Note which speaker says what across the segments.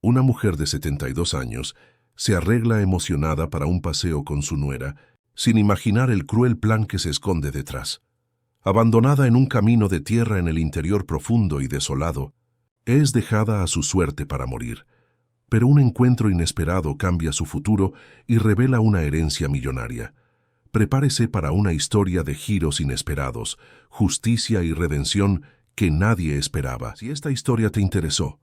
Speaker 1: Una mujer de 72 años se arregla emocionada para un paseo con su nuera, sin imaginar el cruel plan que se esconde detrás. Abandonada en un camino de tierra en el interior profundo y desolado, es dejada a su suerte para morir. Pero un encuentro inesperado cambia su futuro y revela una herencia millonaria. Prepárese para una historia de giros inesperados, justicia y redención que nadie esperaba. Si esta historia te interesó,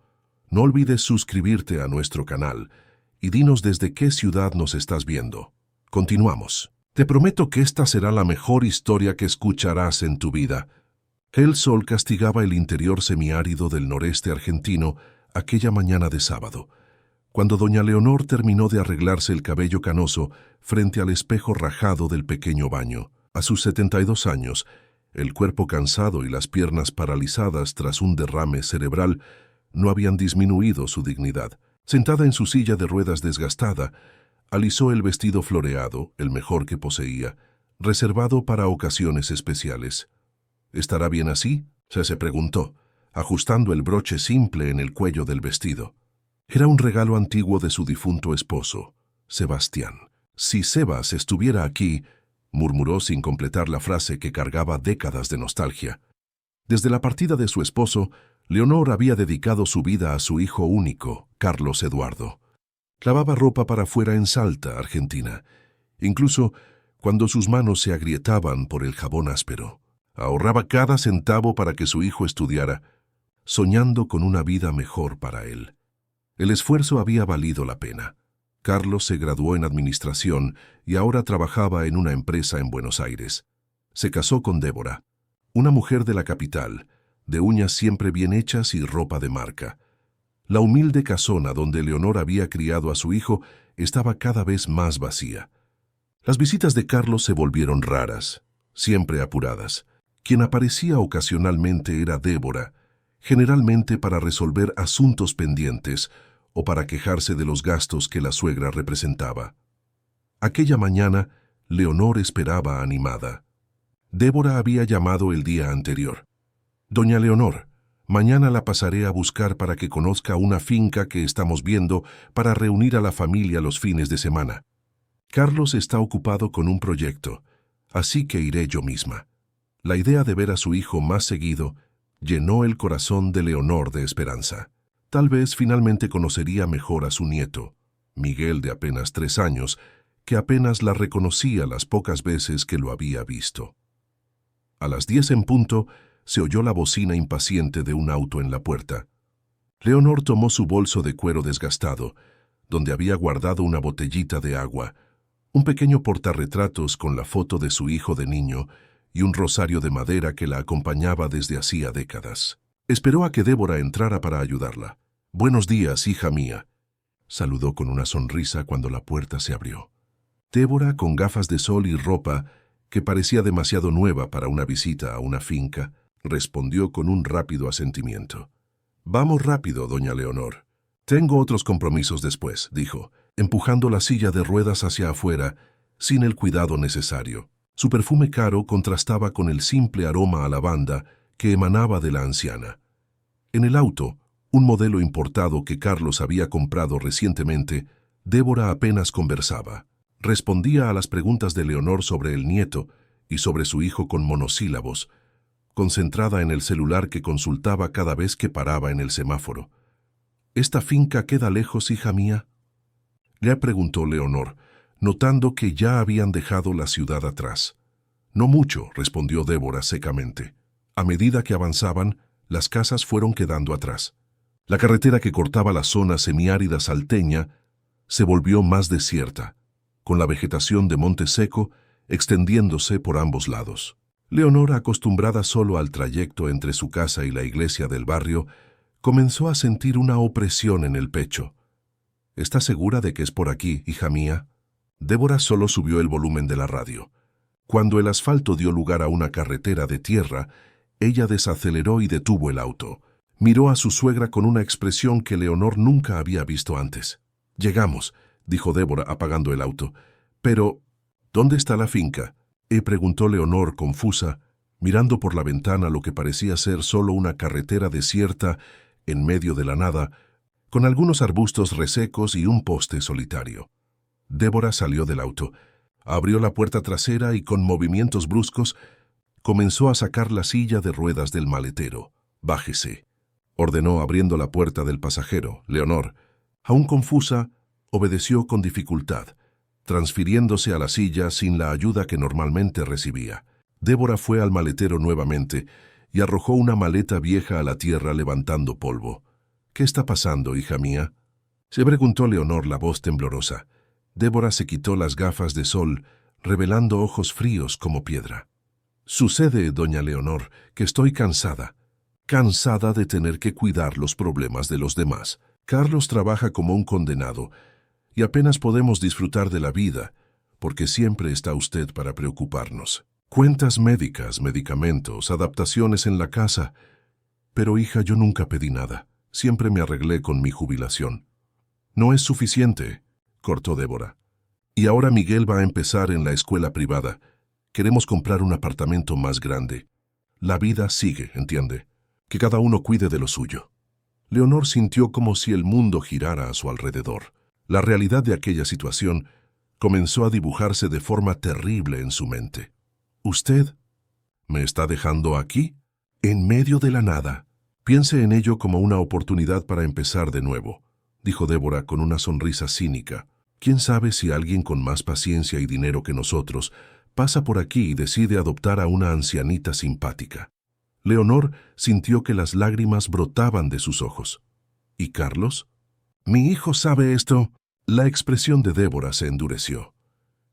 Speaker 1: no olvides suscribirte a nuestro canal y dinos desde qué ciudad nos estás viendo. Continuamos. Te prometo que esta será la mejor historia que escucharás en tu vida. El sol castigaba el interior semiárido del noreste argentino aquella mañana de sábado, cuando doña Leonor terminó de arreglarse el cabello canoso frente al espejo rajado del pequeño baño. A sus 72 años, el cuerpo cansado y las piernas paralizadas tras un derrame cerebral no habían disminuido su dignidad. Sentada en su silla de ruedas desgastada, alisó el vestido floreado, el mejor que poseía, reservado para ocasiones especiales. ¿Estará bien así?, se preguntó, ajustando el broche simple en el cuello del vestido. Era un regalo antiguo de su difunto esposo, Sebastián. Si Sebas estuviera aquí, murmuró sin completar la frase que cargaba décadas de nostalgia. Desde la partida de su esposo, Leonor había dedicado su vida a su hijo único, Carlos Eduardo. Lavaba ropa para afuera en Salta, Argentina, incluso cuando sus manos se agrietaban por el jabón áspero. Ahorraba cada centavo para que su hijo estudiara, soñando con una vida mejor para él. El esfuerzo había valido la pena. Carlos se graduó en administración y ahora trabajaba en una empresa en Buenos Aires. Se casó con Débora, una mujer de la capital, de uñas siempre bien hechas y ropa de marca. La humilde casona donde Leonor había criado a su hijo estaba cada vez más vacía. Las visitas de Carlos se volvieron raras, siempre apuradas. Quien aparecía ocasionalmente era Débora, generalmente para resolver asuntos pendientes o para quejarse de los gastos que la suegra representaba. Aquella mañana, Leonor esperaba animada. Débora había llamado el día anterior. «Doña Leonor, mañana la pasaré a buscar para que conozca una finca que estamos viendo para reunir a la familia los fines de semana. Carlos está ocupado con un proyecto, así que iré yo misma». La idea de ver a su hijo más seguido llenó el corazón de Leonor de esperanza. Tal vez finalmente conocería mejor a su nieto, Miguel de apenas 3 años, que apenas la reconocía las pocas veces que lo había visto. A las 10 en punto, se oyó la bocina impaciente de un auto en la puerta. Leonor tomó su bolso de cuero desgastado, donde había guardado una botellita de agua, un pequeño portarretratos con la foto de su hijo de niño y un rosario de madera que la acompañaba desde hacía décadas. Esperó a que Débora entrara para ayudarla. «Buenos días, hija mía», saludó con una sonrisa cuando la puerta se abrió. Débora, con gafas de sol y ropa que parecía demasiado nueva para una visita a una finca, respondió con un rápido asentimiento. «Vamos rápido, doña Leonor. Tengo otros compromisos después», dijo, empujando la silla de ruedas hacia afuera, sin el cuidado necesario. Su perfume caro contrastaba con el simple aroma a lavanda que emanaba de la anciana. En el auto, un modelo importado que Carlos había comprado recientemente, Débora apenas conversaba. Respondía a las preguntas de Leonor sobre el nieto y sobre su hijo con monosílabos, concentrada en el celular que consultaba cada vez que paraba en el semáforo. «¿Esta finca queda lejos, hija mía?», le preguntó Leonor, notando que ya habían dejado la ciudad atrás. «No mucho», respondió Débora secamente. A medida que avanzaban, las casas fueron quedando atrás. La carretera que cortaba la zona semiárida salteña se volvió más desierta, con la vegetación de monte seco extendiéndose por ambos lados. Leonor, acostumbrada solo al trayecto entre su casa y la iglesia del barrio, comenzó a sentir una opresión en el pecho. «¿Estás segura de que es por aquí, hija mía?». Débora solo subió el volumen de la radio. Cuando el asfalto dio lugar a una carretera de tierra, ella desaceleró y detuvo el auto. Miró a su suegra con una expresión que Leonor nunca había visto antes. «Llegamos», dijo Débora apagando el auto. «Pero, ¿dónde está la finca?», preguntó Leonor confusa, mirando por la ventana lo que parecía ser solo una carretera desierta en medio de la nada, con algunos arbustos resecos y un poste solitario. Débora salió del auto, abrió la puerta trasera y con movimientos bruscos comenzó a sacar la silla de ruedas del maletero. «Bájese», ordenó abriendo la puerta del pasajero. Leonor, aún confusa, obedeció con dificultad, transfiriéndose a la silla sin la ayuda que normalmente recibía. Débora fue al maletero nuevamente y arrojó una maleta vieja a la tierra levantando polvo. «¿Qué está pasando, hija mía?», se preguntó Leonor, la voz temblorosa. Débora se quitó las gafas de sol, revelando ojos fríos como piedra. «Sucede, doña Leonor, que estoy cansada de tener que cuidar los problemas de los demás. Carlos trabaja como un condenado y apenas podemos disfrutar de la vida, porque siempre está usted para preocuparnos. Cuentas médicas, medicamentos, adaptaciones en la casa. Pero, hija, yo nunca pedí nada. Siempre me arreglé con mi jubilación». «No es suficiente», cortó Débora. «Y ahora Miguel va a empezar en la escuela privada. Queremos comprar un apartamento más grande. La vida sigue, ¿entiende? Que cada uno cuide de lo suyo». Leonor sintió como si el mundo girara a su alrededor. La realidad de aquella situación comenzó a dibujarse de forma terrible en su mente. «¿Usted me está dejando aquí, en medio de la nada?» «Piense en ello como una oportunidad para empezar de nuevo», dijo Débora con una sonrisa cínica. «¿Quién sabe si alguien con más paciencia y dinero que nosotros pasa por aquí y decide adoptar a una ancianita simpática?» Leonor sintió que las lágrimas brotaban de sus ojos. «¿Y Carlos? ¿Mi hijo sabe esto?» La expresión de Débora se endureció.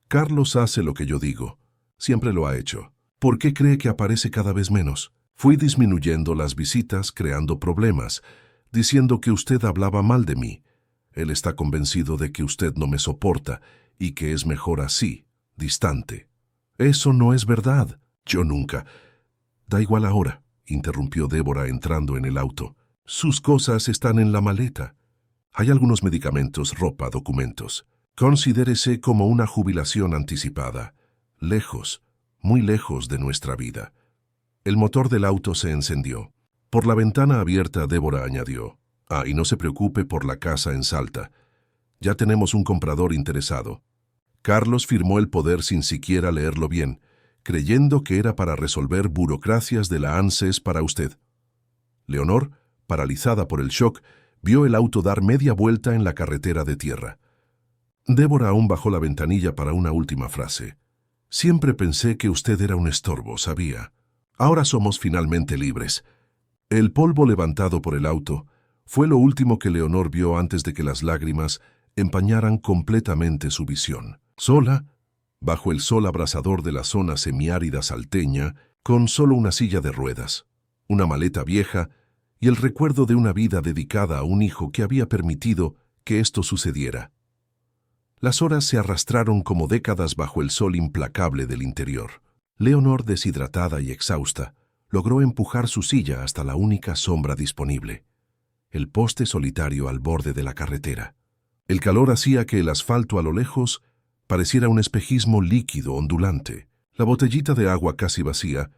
Speaker 1: «Carlos hace lo que yo digo. Siempre lo ha hecho. ¿Por qué cree que aparece cada vez menos? Fui disminuyendo las visitas, creando problemas, diciendo que usted hablaba mal de mí. Él está convencido de que usted no me soporta y que es mejor así, distante». «Eso no es verdad. Yo nunca». «Da igual ahora», interrumpió Débora entrando en el auto. «Sus cosas están en la maleta. Hay algunos medicamentos, ropa, documentos. Considérese como una jubilación anticipada. Lejos, muy lejos de nuestra vida». El motor del auto se encendió. Por la ventana abierta, Débora añadió: «Ah, y no se preocupe por la casa en Salta. Ya tenemos un comprador interesado». Carlos firmó el poder sin siquiera leerlo bien, creyendo que era para resolver burocracias de la ANSES para usted. Leonor, paralizada por el shock, vio el auto dar media vuelta en la carretera de tierra. Débora aún bajó la ventanilla para una última frase. «Siempre pensé que usted era un estorbo, sabía. Ahora somos finalmente libres». El polvo levantado por el auto fue lo último que Leonor vio antes de que las lágrimas empañaran completamente su visión. Sola, bajo el sol abrasador de la zona semiárida salteña, con solo una silla de ruedas, una maleta vieja y el recuerdo de una vida dedicada a un hijo que había permitido que esto sucediera. Las horas se arrastraron como décadas bajo el sol implacable del interior. Leonor, deshidratada y exhausta, logró empujar su silla hasta la única sombra disponible, el poste solitario al borde de la carretera. El calor hacía que el asfalto a lo lejos pareciera un espejismo líquido ondulante. La botellita de agua casi vacía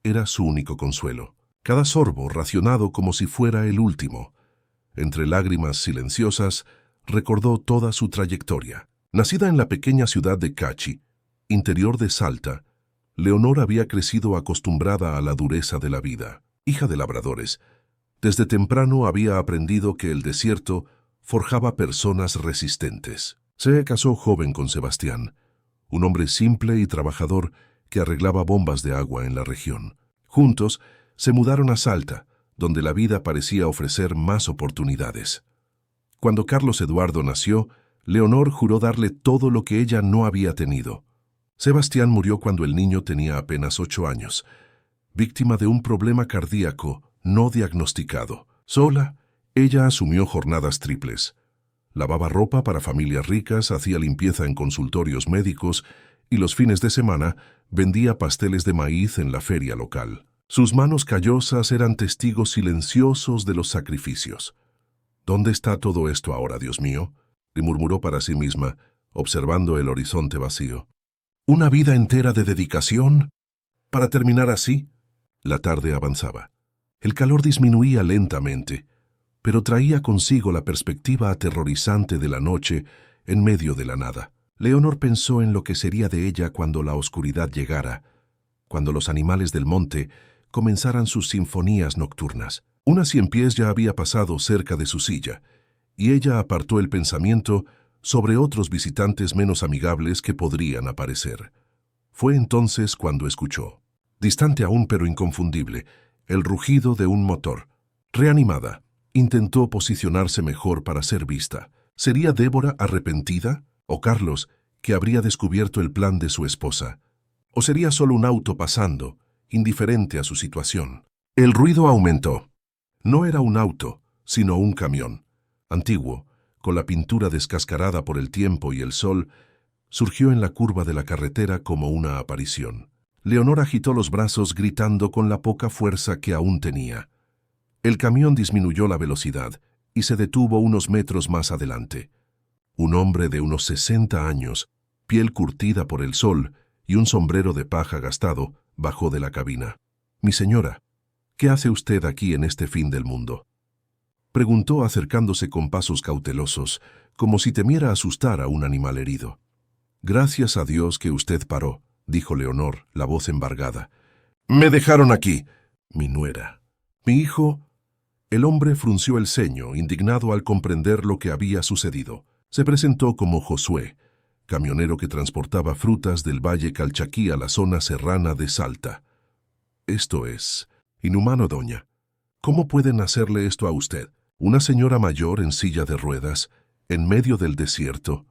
Speaker 1: era su único consuelo. Cada sorbo racionado como si fuera el último. Entre lágrimas silenciosas, recordó toda su trayectoria. Nacida en la pequeña ciudad de Cachi, interior de Salta, Leonor había crecido acostumbrada a la dureza de la vida. Hija de labradores, desde temprano había aprendido que el desierto forjaba personas resistentes. Se casó joven con Sebastián, un hombre simple y trabajador que arreglaba bombas de agua en la región. Juntos se mudaron a Salta, donde la vida parecía ofrecer más oportunidades. Cuando Carlos Eduardo nació, Leonor juró darle todo lo que ella no había tenido. Sebastián murió cuando el niño tenía apenas 8 años, víctima de un problema cardíaco no diagnosticado. Sola, ella asumió jornadas triples. Lavaba ropa para familias ricas, hacía limpieza en consultorios médicos y los fines de semana vendía pasteles de maíz en la feria local. Sus manos callosas eran testigos silenciosos de los sacrificios. «¿Dónde está todo esto ahora, Dios mío?», y murmuró para sí misma, observando el horizonte vacío. «¿Una vida entera de dedicación para terminar así?». La tarde avanzaba. El calor disminuía lentamente. pero traía consigo la perspectiva aterrorizante de la noche en medio de la nada. Leonor pensó en lo que sería de ella cuando la oscuridad llegara, cuando los animales del monte comenzaran sus sinfonías nocturnas. Una ciempiés ya había pasado cerca de su silla, y ella apartó el pensamiento sobre otros visitantes menos amigables que podrían aparecer. Fue entonces cuando escuchó, distante aún pero inconfundible, el rugido de un motor. Reanimada, intentó posicionarse mejor para ser vista. ¿Sería Débora arrepentida? ¿O Carlos, que habría descubierto el plan de su esposa? ¿O sería solo un auto pasando, indiferente a su situación? El ruido aumentó. No era un auto, sino un camión. Antiguo, con la pintura descascarada por el tiempo y el sol, surgió en la curva de la carretera como una aparición. Leonor agitó los brazos gritando con la poca fuerza que aún tenía. El camión disminuyó la velocidad y se detuvo unos metros más adelante. Un hombre de unos 60 años, piel curtida por el sol y un sombrero de paja gastado, bajó de la cabina. «Mi señora, ¿qué hace usted aquí en este fin del mundo?», preguntó acercándose con pasos cautelosos, como si temiera asustar a un animal herido. «Gracias a Dios que usted paró», dijo Leonor, la voz embargada. «Me dejaron aquí, mi nuera. Mi hijo...» El hombre frunció el ceño, indignado al comprender lo que había sucedido. Se presentó como Josué, camionero que transportaba frutas del Valle Calchaquí a la zona serrana de Salta. «Esto es inhumano, doña. ¿Cómo pueden hacerle esto a usted? Una señora mayor en silla de ruedas, en medio del desierto».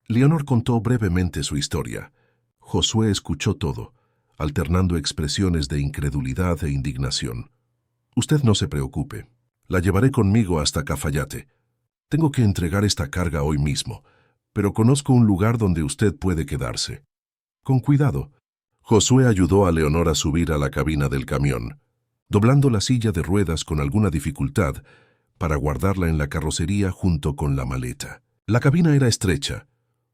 Speaker 1: Leonor contó brevemente su historia. Josué escuchó todo, alternando expresiones de incredulidad e indignación. «Usted no se preocupe. La llevaré conmigo hasta Cafayate. Tengo que entregar esta carga hoy mismo, pero conozco un lugar donde usted puede quedarse. Con cuidado». Josué ayudó a Leonor a subir a la cabina del camión, doblando la silla de ruedas con alguna dificultad para guardarla en la carrocería junto con la maleta. La cabina era estrecha,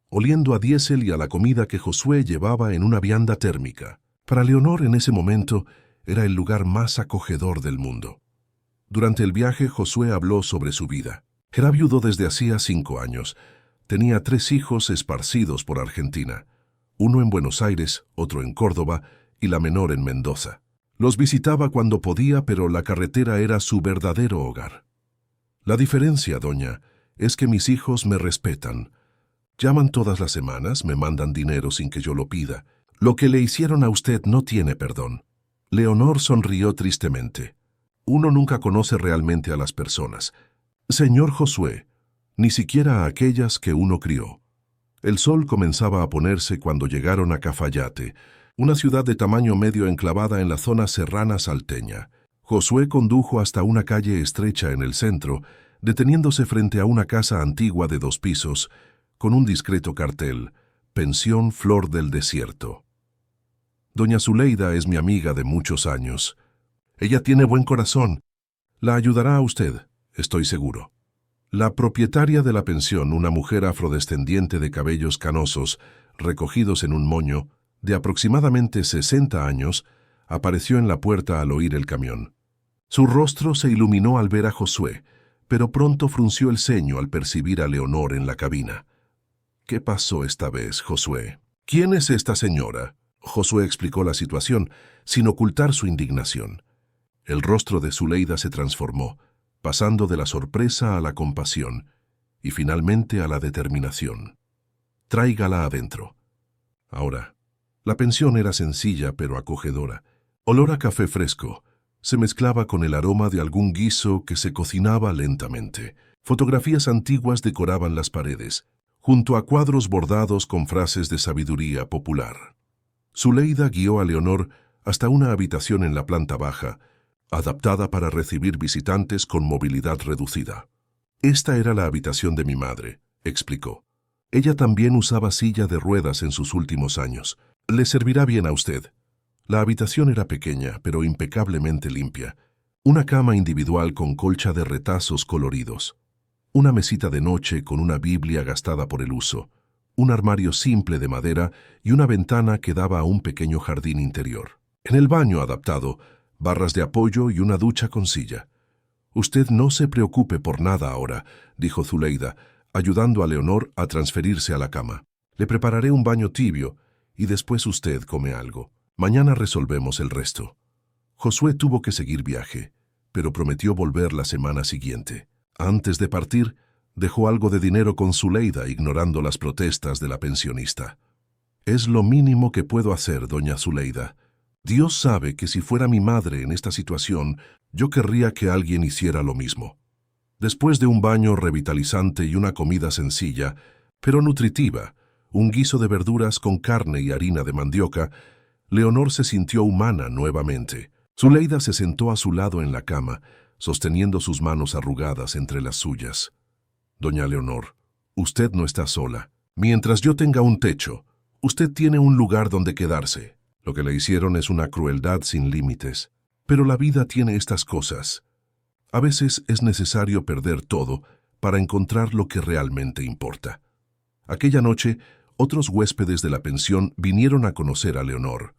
Speaker 1: oliendo a diésel y a la comida que Josué llevaba en una vianda térmica. Para Leonor en ese momento era el lugar más acogedor del mundo. Durante el viaje Josué habló sobre su vida. Era viudo desde hacía 5 años. Tenía 3 hijos esparcidos por Argentina, uno en Buenos Aires, otro en Córdoba y la menor en Mendoza. Los visitaba cuando podía, pero la carretera era su verdadero hogar. «La diferencia, doña, es que mis hijos me respetan. Llaman todas las semanas, me mandan dinero sin que yo lo pida. Lo que le hicieron a usted no tiene perdón». Leonor sonrió tristemente. «Uno nunca conoce realmente a las personas. Señor Josué, ni siquiera a aquellas que uno crió». El sol comenzaba a ponerse cuando llegaron a Cafayate, una ciudad de tamaño medio enclavada en la zona serrana salteña. Josué condujo hasta una calle estrecha en el centro, deteniéndose frente a una casa antigua de 2 pisos, con un discreto cartel, «Pensión Flor del Desierto». «Doña Zuleida es mi amiga de muchos años. Ella tiene buen corazón. La ayudará a usted, estoy seguro». La propietaria de la pensión, una mujer afrodescendiente de cabellos canosos, recogidos en un moño, de aproximadamente 60 años, apareció en la puerta al oír el camión. Su rostro se iluminó al ver a Josué, pero pronto frunció el ceño al percibir a Leonor en la cabina. «¿Qué pasó esta vez, Josué? ¿Quién es esta señora?». Josué explicó la situación, sin ocultar su indignación. El rostro de Zuleida se transformó, pasando de la sorpresa a la compasión y finalmente a la determinación. «Tráigala adentro». Ahora, la pensión era sencilla pero acogedora. Olor a café fresco se mezclaba con el aroma de algún guiso que se cocinaba lentamente. Fotografías antiguas decoraban las paredes, junto a cuadros bordados con frases de sabiduría popular. Zuleida guió a Leonor hasta una habitación en la planta baja, adaptada para recibir visitantes con movilidad reducida. «Esta era la habitación de mi madre», explicó. «Ella también usaba silla de ruedas en sus últimos años. Le servirá bien a usted». La habitación era pequeña, pero impecablemente limpia. Una cama individual con colcha de retazos coloridos. Una mesita de noche con una Biblia gastada por el uso. Un armario simple de madera y una ventana que daba a un pequeño jardín interior. En el baño adaptado, barras de apoyo y una ducha con silla. Usted no se preocupe por nada ahora, dijo Zuleida, ayudando a Leonor a transferirse a la cama. Le prepararé un baño tibio y después usted come algo. Mañana resolvemos el resto. Josué tuvo que seguir viaje, pero prometió volver la semana siguiente. Antes de partir, dejó algo de dinero con Zuleida, ignorando las protestas de la pensionista. «Es lo mínimo que puedo hacer, doña Zuleida. Dios sabe que si fuera mi madre en esta situación, yo querría que alguien hiciera lo mismo». Después de un baño revitalizante y una comida sencilla, pero nutritiva, un guiso de verduras con carne y harina de mandioca, Leonor se sintió humana nuevamente. Zuleida se sentó a su lado en la cama, sosteniendo sus manos arrugadas entre las suyas. «Doña Leonor, usted no está sola. Mientras yo tenga un techo, usted tiene un lugar donde quedarse. Lo que le hicieron es una crueldad sin límites. Pero la vida tiene estas cosas. A veces es necesario perder todo para encontrar lo que realmente importa». Aquella noche, otros huéspedes de la pensión vinieron a conocer a Leonor.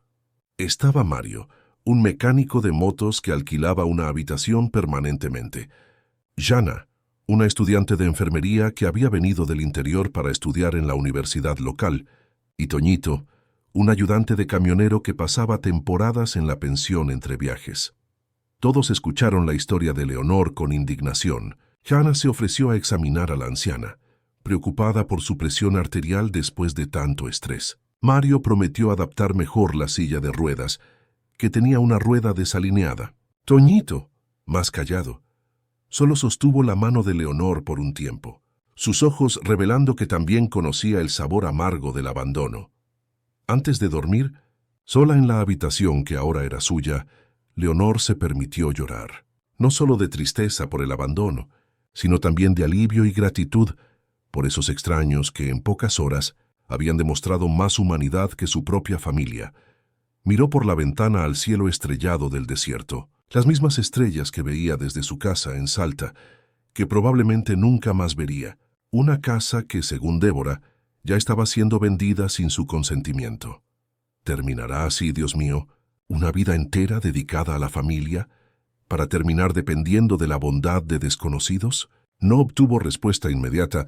Speaker 1: Estaba Mario, un mecánico de motos que alquilaba una habitación permanentemente. Jana, una estudiante de enfermería que había venido del interior para estudiar en la universidad local, y Toñito, un ayudante de camionero que pasaba temporadas en la pensión entre viajes. Todos escucharon la historia de Leonor con indignación. Jana se ofreció a examinar a la anciana, preocupada por su presión arterial después de tanto estrés. Mario prometió adaptar mejor la silla de ruedas, que tenía una rueda desalineada. Toñito, más callado, solo sostuvo la mano de Leonor por un tiempo, sus ojos revelando que también conocía el sabor amargo del abandono. Antes de dormir, sola en la habitación que ahora era suya, Leonor se permitió llorar, no solo de tristeza por el abandono, sino también de alivio y gratitud por esos extraños que en pocas horas habían demostrado más humanidad que su propia familia. Miró por la ventana al cielo estrellado del desierto, las mismas estrellas que veía desde su casa en Salta, que probablemente nunca más vería, una casa que, según Débora, ya estaba siendo vendida sin su consentimiento. ¿Terminará así, Dios mío, una vida entera dedicada a la familia, para terminar dependiendo de la bondad de desconocidos? No obtuvo respuesta inmediata,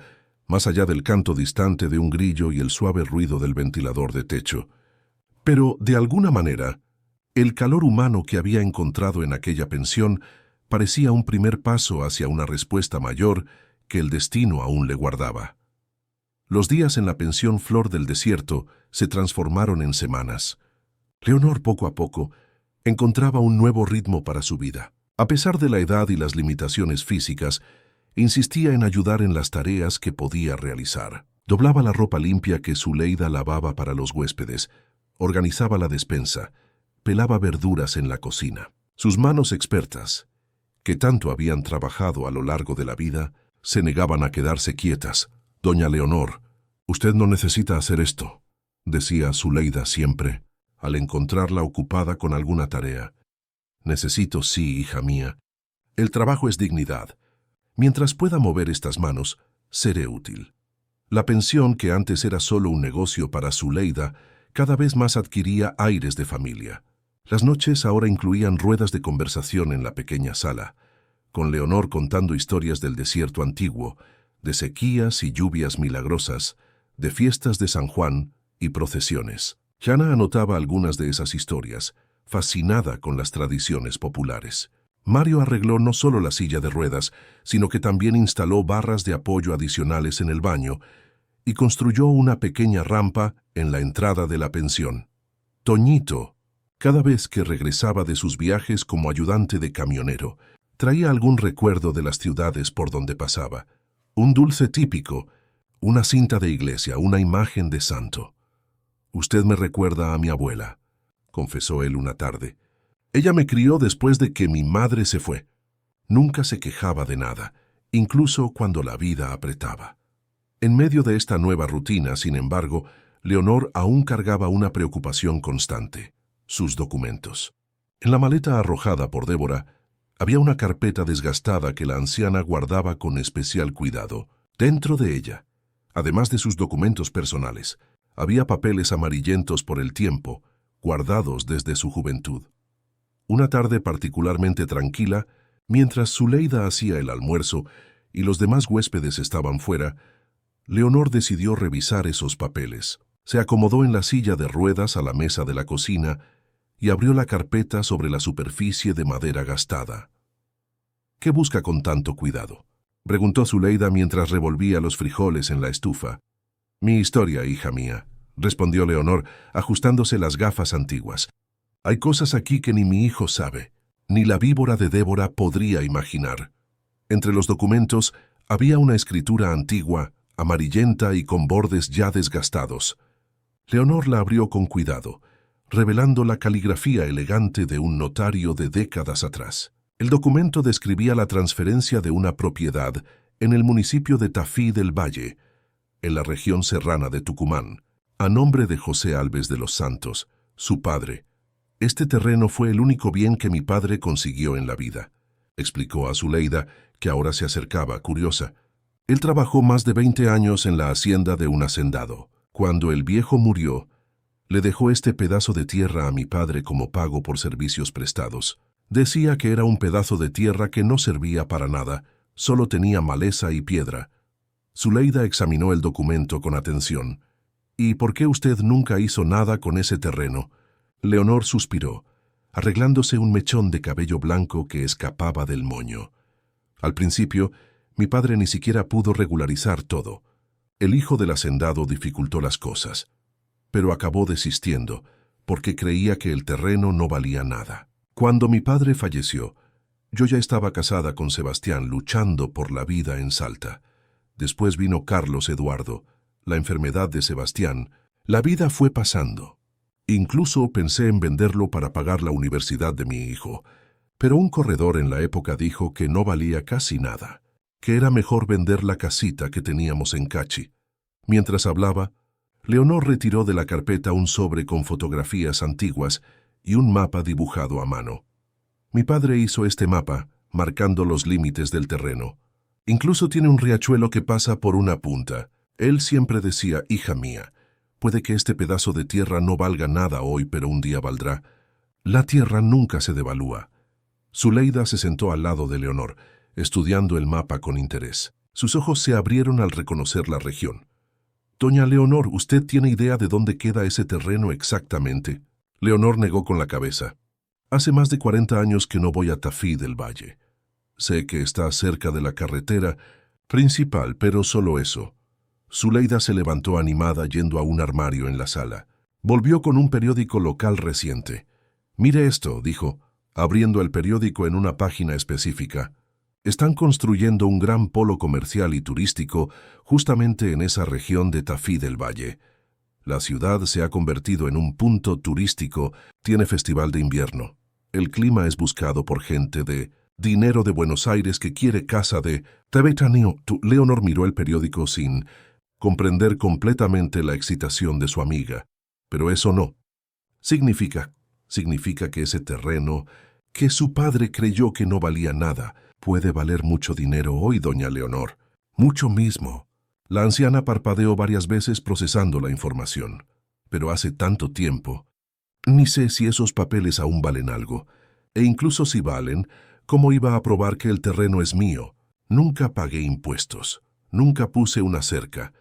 Speaker 1: más allá del canto distante de un grillo y el suave ruido del ventilador de techo. Pero, de alguna manera, el calor humano que había encontrado en aquella pensión parecía un primer paso hacia una respuesta mayor que el destino aún le guardaba. Los días en la pensión Flor del Desierto se transformaron en semanas. Leonor, poco a poco, encontraba un nuevo ritmo para su vida. A pesar de la edad y las limitaciones físicas, insistía en ayudar en las tareas que podía realizar. Doblaba la ropa limpia que Zuleida lavaba para los huéspedes, organizaba la despensa, pelaba verduras en la cocina. Sus manos expertas, que tanto habían trabajado a lo largo de la vida, se negaban a quedarse quietas. «Doña Leonor, usted no necesita hacer esto», decía Zuleida siempre, al encontrarla ocupada con alguna tarea. «Necesito, sí, hija mía. El trabajo es dignidad. Mientras pueda mover estas manos, seré útil». La pensión, que antes era solo un negocio para Zuleida, cada vez más adquiría aires de familia. Las noches ahora incluían ruedas de conversación en la pequeña sala, con Leonor contando historias del desierto antiguo, de sequías y lluvias milagrosas, de fiestas de San Juan y procesiones. Jana anotaba algunas de esas historias, fascinada con las tradiciones populares. Mario arregló no solo la silla de ruedas, sino que también instaló barras de apoyo adicionales en el baño y construyó una pequeña rampa en la entrada de la pensión. Toñito, cada vez que regresaba de sus viajes como ayudante de camionero, traía algún recuerdo de las ciudades por donde pasaba. Un dulce típico, una cinta de iglesia, una imagen de santo. «Usted me recuerda a mi abuela», confesó él una tarde. «Ella me crió después de que mi madre se fue. Nunca se quejaba de nada, incluso cuando la vida apretaba». En medio de esta nueva rutina, sin embargo, Leonor aún cargaba una preocupación constante: sus documentos. En la maleta arrojada por Débora, había una carpeta desgastada que la anciana guardaba con especial cuidado. Dentro de ella, además de sus documentos personales, había papeles amarillentos por el tiempo, guardados desde su juventud. Una tarde particularmente tranquila, Mientras Zuleida hacía el almuerzo y los demás huéspedes estaban fuera, Leonor decidió revisar esos papeles. Se acomodó en la silla de ruedas a la mesa de la cocina y abrió la carpeta sobre la superficie de madera gastada. ¿Qué busca con tanto cuidado?, preguntó Zuleida mientras revolvía los frijoles en la estufa. Mi historia, hija mía, respondió Leonor, ajustándose las gafas antiguas. Hay cosas aquí que ni mi hijo sabe, ni la víbora de Débora podría imaginar. Entre los documentos había una escritura antigua, amarillenta y con bordes ya desgastados. Leonor la abrió con cuidado, revelando la caligrafía elegante de un notario de décadas atrás. El documento describía la transferencia de una propiedad en el municipio de Tafí del Valle, en la región serrana de Tucumán, a nombre de José Alves de los Santos, su padre. Este terreno fue el único bien que mi padre consiguió en la vida, explicó a Zuleida, que ahora se acercaba, curiosa. Él trabajó más de 20 años en la hacienda de un hacendado. Cuando el viejo murió, le dejó este pedazo de tierra a mi padre como pago por servicios prestados. Decía que era un pedazo de tierra que no servía para nada, solo tenía maleza y piedra. Zuleida examinó el documento con atención. ¿Y por qué usted nunca hizo nada con ese terreno? Leonor suspiró, arreglándose un mechón de cabello blanco que escapaba del moño. Al principio, mi padre ni siquiera pudo regularizar todo. El hijo del hacendado dificultó las cosas, pero acabó desistiendo, porque creía que el terreno no valía nada. Cuando mi padre falleció, yo ya estaba casada con Sebastián luchando por la vida en Salta. Después vino Carlos Eduardo, la enfermedad de Sebastián. La vida fue pasando. Incluso pensé en venderlo para pagar la universidad de mi hijo, pero un corredor en la época dijo que no valía casi nada, que era mejor vender la casita que teníamos en Cachi. Mientras hablaba, Leonor retiró de la carpeta un sobre con fotografías antiguas y un mapa dibujado a mano. Mi padre hizo este mapa, marcando los límites del terreno. Incluso tiene un riachuelo que pasa por una punta. Él siempre decía, hija mía, puede que este pedazo de tierra no valga nada hoy, pero un día valdrá. La tierra nunca se devalúa. Zuleida se sentó al lado de Leonor, estudiando el mapa con interés. Sus ojos se abrieron al reconocer la región. Doña Leonor, ¿usted tiene idea de dónde queda ese terreno exactamente? Leonor negó con la cabeza. Hace más de 40 años que no voy a Tafí del Valle. Sé que está cerca de la carretera principal, pero solo eso. Zuleida se levantó animada yendo a un armario en la sala. Volvió con un periódico local reciente. Mire esto, dijo, abriendo el periódico en una página específica. Están construyendo un gran polo comercial y turístico justamente en esa región de Tafí del Valle. La ciudad se ha convertido en un punto turístico, tiene festival de invierno. El clima es buscado por gente de dinero de Buenos Aires que quiere casa de Tebetanio. Leonor miró el periódico sin comprender completamente la excitación de su amiga. Pero eso no. Significa que ese terreno, que su padre creyó que no valía nada, puede valer mucho dinero hoy, doña Leonor. Mucho mismo. La anciana parpadeó varias veces procesando la información. Pero hace tanto tiempo. Ni sé si esos papeles aún valen algo. E incluso si valen, ¿cómo iba a probar que el terreno es mío? Nunca pagué impuestos. Nunca puse una cerca.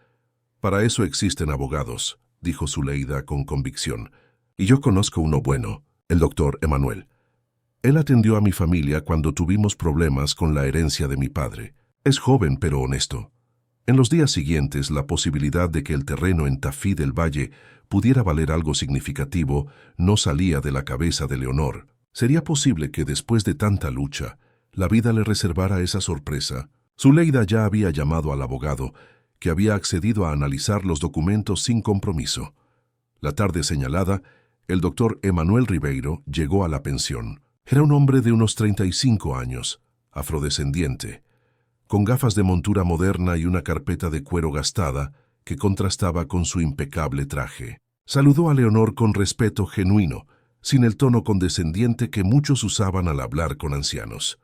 Speaker 1: Para eso existen abogados, dijo Zuleida con convicción. Y yo conozco uno bueno, el doctor Emanuel. Él atendió a mi familia cuando tuvimos problemas con la herencia de mi padre. Es joven pero honesto. En los días siguientes, la posibilidad de que el terreno en Tafí del Valle pudiera valer algo significativo no salía de la cabeza de Leonor. ¿Sería posible que después de tanta lucha, la vida le reservara esa sorpresa? Zuleida ya había llamado al abogado, que había accedido a analizar los documentos sin compromiso. La tarde señalada, el doctor Emanuel Ribeiro llegó a la pensión. Era un hombre de unos 35 años, afrodescendiente, con gafas de montura moderna y una carpeta de cuero gastada que contrastaba con su impecable traje. Saludó a Leonor con respeto genuino, sin el tono condescendiente que muchos usaban al hablar con ancianos.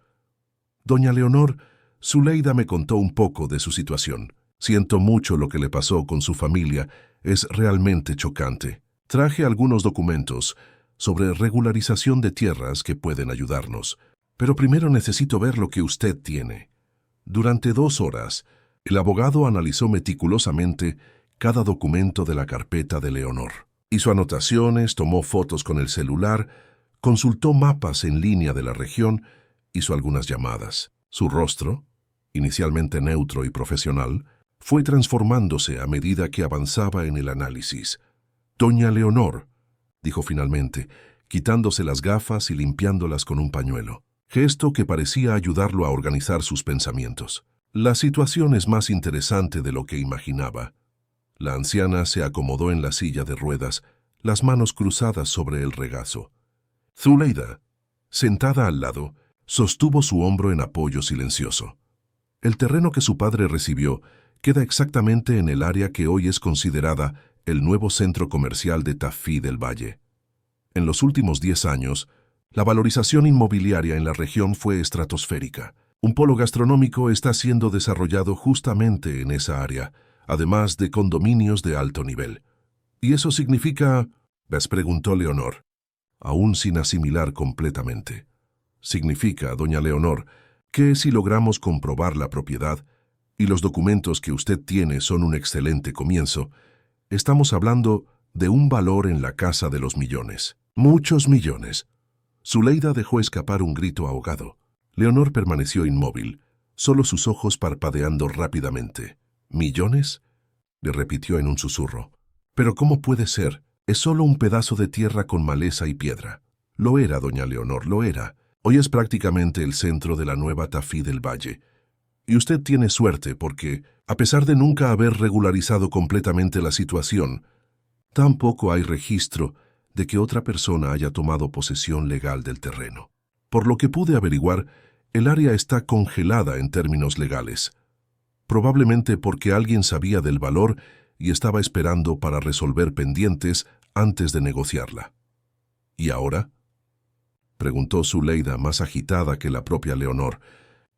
Speaker 1: Doña Leonor, Zuleida me contó un poco de su situación. Siento mucho lo que le pasó con su familia, es realmente chocante. Traje algunos documentos sobre regularización de tierras que pueden ayudarnos, Pero primero necesito ver lo que usted tiene. Durante 2 horas, el abogado analizó meticulosamente cada documento de la carpeta de Leonor. Hizo anotaciones, tomó fotos con el celular, consultó mapas en línea de la región, hizo algunas llamadas. Su rostro, inicialmente neutro y profesional, fue transformándose a medida que avanzaba en el análisis. «Doña Leonor», dijo finalmente, quitándose las gafas y limpiándolas con un pañuelo, gesto que parecía ayudarlo a organizar sus pensamientos. «La situación es más interesante de lo que imaginaba». La anciana se acomodó en la silla de ruedas, las manos cruzadas sobre el regazo. Zuleida, sentada al lado, sostuvo su hombro en apoyo silencioso. El terreno que su padre recibió queda exactamente en el área que hoy es considerada el nuevo centro comercial de Tafí del Valle. En los últimos 10 años, la valorización inmobiliaria en la región fue estratosférica. Un polo gastronómico está siendo desarrollado justamente en esa área, además de condominios de alto nivel. ¿Y eso significa?, les preguntó Leonor, aún sin asimilar completamente. Significa, doña Leonor, que si logramos comprobar la propiedad, y los documentos que usted tiene son un excelente comienzo, estamos hablando de un valor en la casa de los millones. Muchos millones. Zuleida dejó escapar un grito ahogado. Leonor permaneció inmóvil, solo sus ojos parpadeando rápidamente. ¿Millones?, le repitió en un susurro. «¿Pero cómo puede ser? Es solo un pedazo de tierra con maleza y piedra». «Lo era, doña Leonor, lo era. Hoy es prácticamente el centro de la nueva Tafí del Valle. Y usted tiene suerte porque, a pesar de nunca haber regularizado completamente la situación, tampoco hay registro de que otra persona haya tomado posesión legal del terreno. Por lo que pude averiguar, el área está congelada en términos legales, probablemente porque alguien sabía del valor y estaba esperando para resolver pendientes antes de negociarla». «¿Y ahora?», preguntó Zuleida, más agitada que la propia Leonor.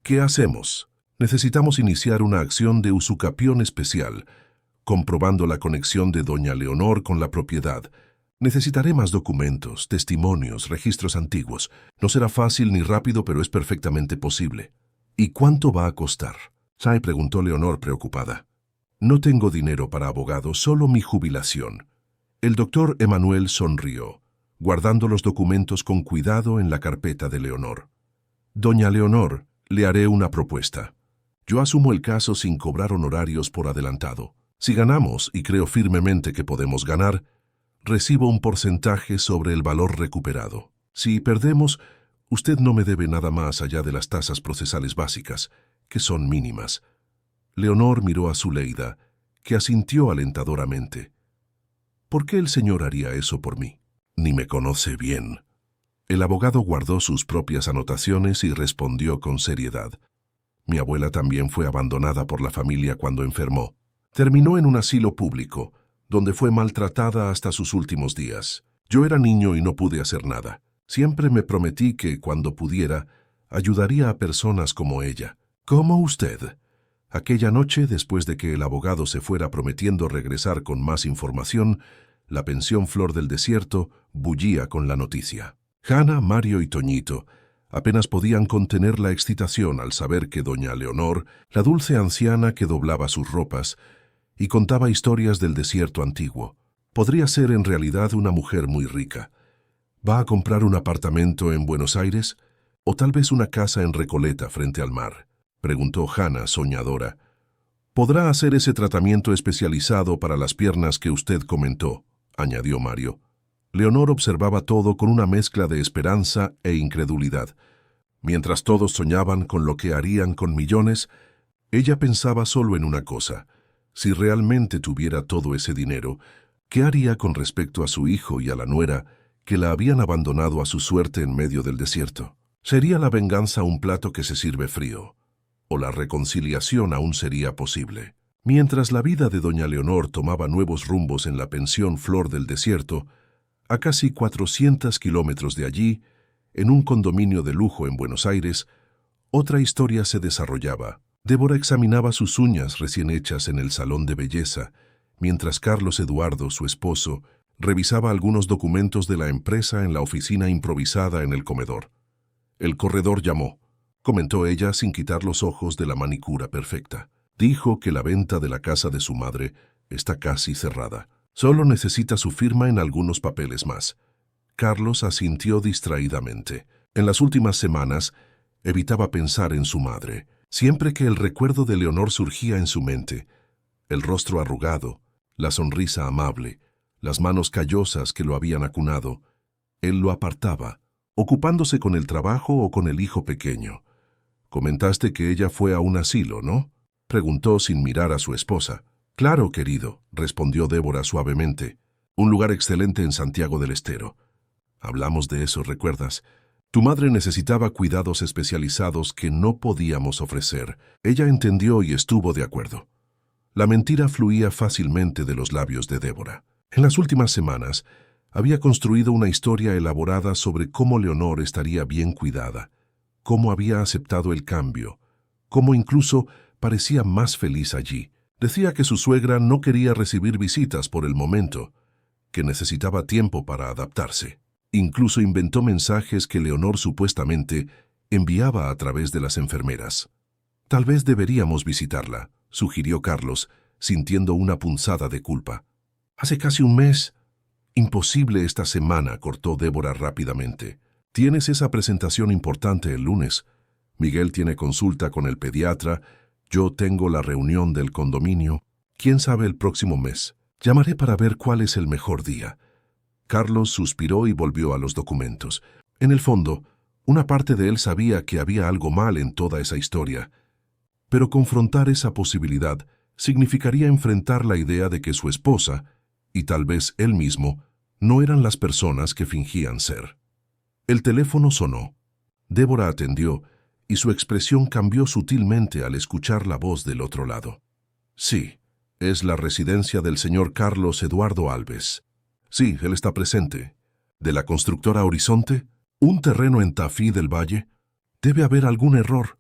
Speaker 1: «¿Qué hacemos? Necesitamos iniciar una acción de usucapión especial, comprobando la conexión de doña Leonor con la propiedad. Necesitaré más documentos, testimonios, registros antiguos. No será fácil ni rápido, pero es perfectamente posible». «¿Y cuánto va a costar?», Sai preguntó Leonor preocupada. «No tengo dinero para abogado, solo mi jubilación». El doctor Emanuel sonrió, guardando los documentos con cuidado en la carpeta de Leonor. «Doña Leonor, le haré una propuesta. Yo asumo el caso sin cobrar honorarios por adelantado. Si ganamos, y creo firmemente que podemos ganar, recibo un porcentaje sobre el valor recuperado. Si perdemos, usted no me debe nada más allá de las tasas procesales básicas, que son mínimas». Leonor miró a Zuleida, que asintió alentadoramente. «¿Por qué el señor haría eso por mí? Ni me conoce bien». El abogado guardó sus propias anotaciones y respondió con seriedad. «Mi abuela también fue abandonada por la familia cuando enfermó. Terminó en un asilo público, donde fue maltratada hasta sus últimos días. Yo era niño y no pude hacer nada. Siempre me prometí que, cuando pudiera, ayudaría a personas como ella. Como usted». Aquella noche, después de que el abogado se fuera prometiendo regresar con más información, la pensión Flor del Desierto bullía con la noticia. Hanna, Mario y Toñito apenas podían contener la excitación al saber que doña Leonor, la dulce anciana que doblaba sus ropas y contaba historias del desierto antiguo, podría ser en realidad una mujer muy rica. ¿Va a comprar un apartamento en Buenos Aires? ¿O tal vez una casa en Recoleta frente al mar?, preguntó Hanna, soñadora. «Podrá hacer ese tratamiento especializado para las piernas que usted comentó», añadió Mario. Leonor observaba todo con una mezcla de esperanza e incredulidad. Mientras todos soñaban con lo que harían con millones, ella pensaba solo en una cosa: si realmente tuviera todo ese dinero, ¿qué haría con respecto a su hijo y a la nuera que la habían abandonado a su suerte en medio del desierto? ¿Sería la venganza un plato que se sirve frío? ¿O la reconciliación aún sería posible? Mientras la vida de doña Leonor tomaba nuevos rumbos en la pensión Flor del Desierto, a casi 400 kilómetros de allí, en un condominio de lujo en Buenos Aires, otra historia se desarrollaba. Débora examinaba sus uñas recién hechas en el salón de belleza, mientras Carlos Eduardo, su esposo, revisaba algunos documentos de la empresa en la oficina improvisada en el comedor. El corredor llamó, comentó ella sin quitar los ojos de la manicura perfecta. Dijo que la venta de la casa de su madre está casi cerrada. Solo necesita su firma en algunos papeles más. Carlos asintió distraídamente. En las últimas semanas, evitaba pensar en su madre. Siempre que el recuerdo de Leonor surgía en su mente, el rostro arrugado, la sonrisa amable, las manos callosas que lo habían acunado, él lo apartaba, ocupándose con el trabajo o con el hijo pequeño. «Comentaste que ella fue a un asilo, ¿no?», preguntó sin mirar a su esposa. «Claro, querido», respondió Débora suavemente. «Un lugar excelente en Santiago del Estero. Hablamos de eso, ¿recuerdas? Tu madre necesitaba cuidados especializados que no podíamos ofrecer. Ella entendió y estuvo de acuerdo». La mentira fluía fácilmente de los labios de Débora. En las últimas semanas, había construido una historia elaborada sobre cómo Leonor estaría bien cuidada, cómo había aceptado el cambio, cómo incluso parecía más feliz allí. Decía que su suegra no quería recibir visitas por el momento, que necesitaba tiempo para adaptarse. Incluso inventó mensajes que Leonor supuestamente enviaba a través de las enfermeras. «Tal vez deberíamos visitarla», sugirió Carlos, sintiendo una punzada de culpa. «Hace casi un mes». «Imposible esta semana», cortó Débora rápidamente. «Tienes esa presentación importante el lunes. Miguel tiene consulta con el pediatra. Yo tengo la reunión del condominio. ¿Quién sabe el próximo mes? Llamaré para ver cuál es el mejor día». Carlos suspiró y volvió a los documentos. En el fondo, una parte de él sabía que había algo mal en toda esa historia. Pero confrontar esa posibilidad significaría enfrentar la idea de que su esposa, y tal vez él mismo, no eran las personas que fingían ser. El teléfono sonó. Débora atendió, y su expresión cambió sutilmente al escuchar la voz del otro lado. «Sí, es la residencia del señor Carlos Eduardo Alves». «Sí, él está presente». «¿De la constructora Horizonte? ¿Un terreno en Tafí del Valle? Debe haber algún error».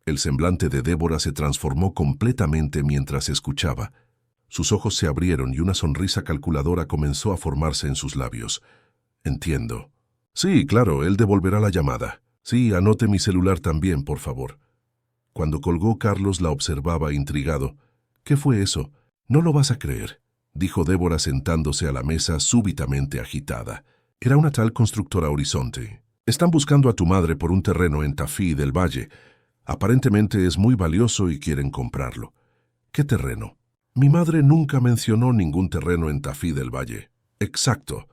Speaker 1: El semblante de Débora se transformó completamente mientras escuchaba. Sus ojos se abrieron y una sonrisa calculadora comenzó a formarse en sus labios. «Entiendo». «Sí, claro, él devolverá la llamada. Sí, anote mi celular también, por favor». Cuando colgó, Carlos la observaba intrigado. «¿Qué fue eso? No lo vas a creer», dijo Débora sentándose a la mesa súbitamente agitada. «Era una tal constructora Horizonte. Están buscando a tu madre por un terreno en Tafí del Valle. Aparentemente es muy valioso y quieren comprarlo». «¿Qué terreno?» «Mi madre nunca mencionó ningún terreno en Tafí del Valle». «Exacto.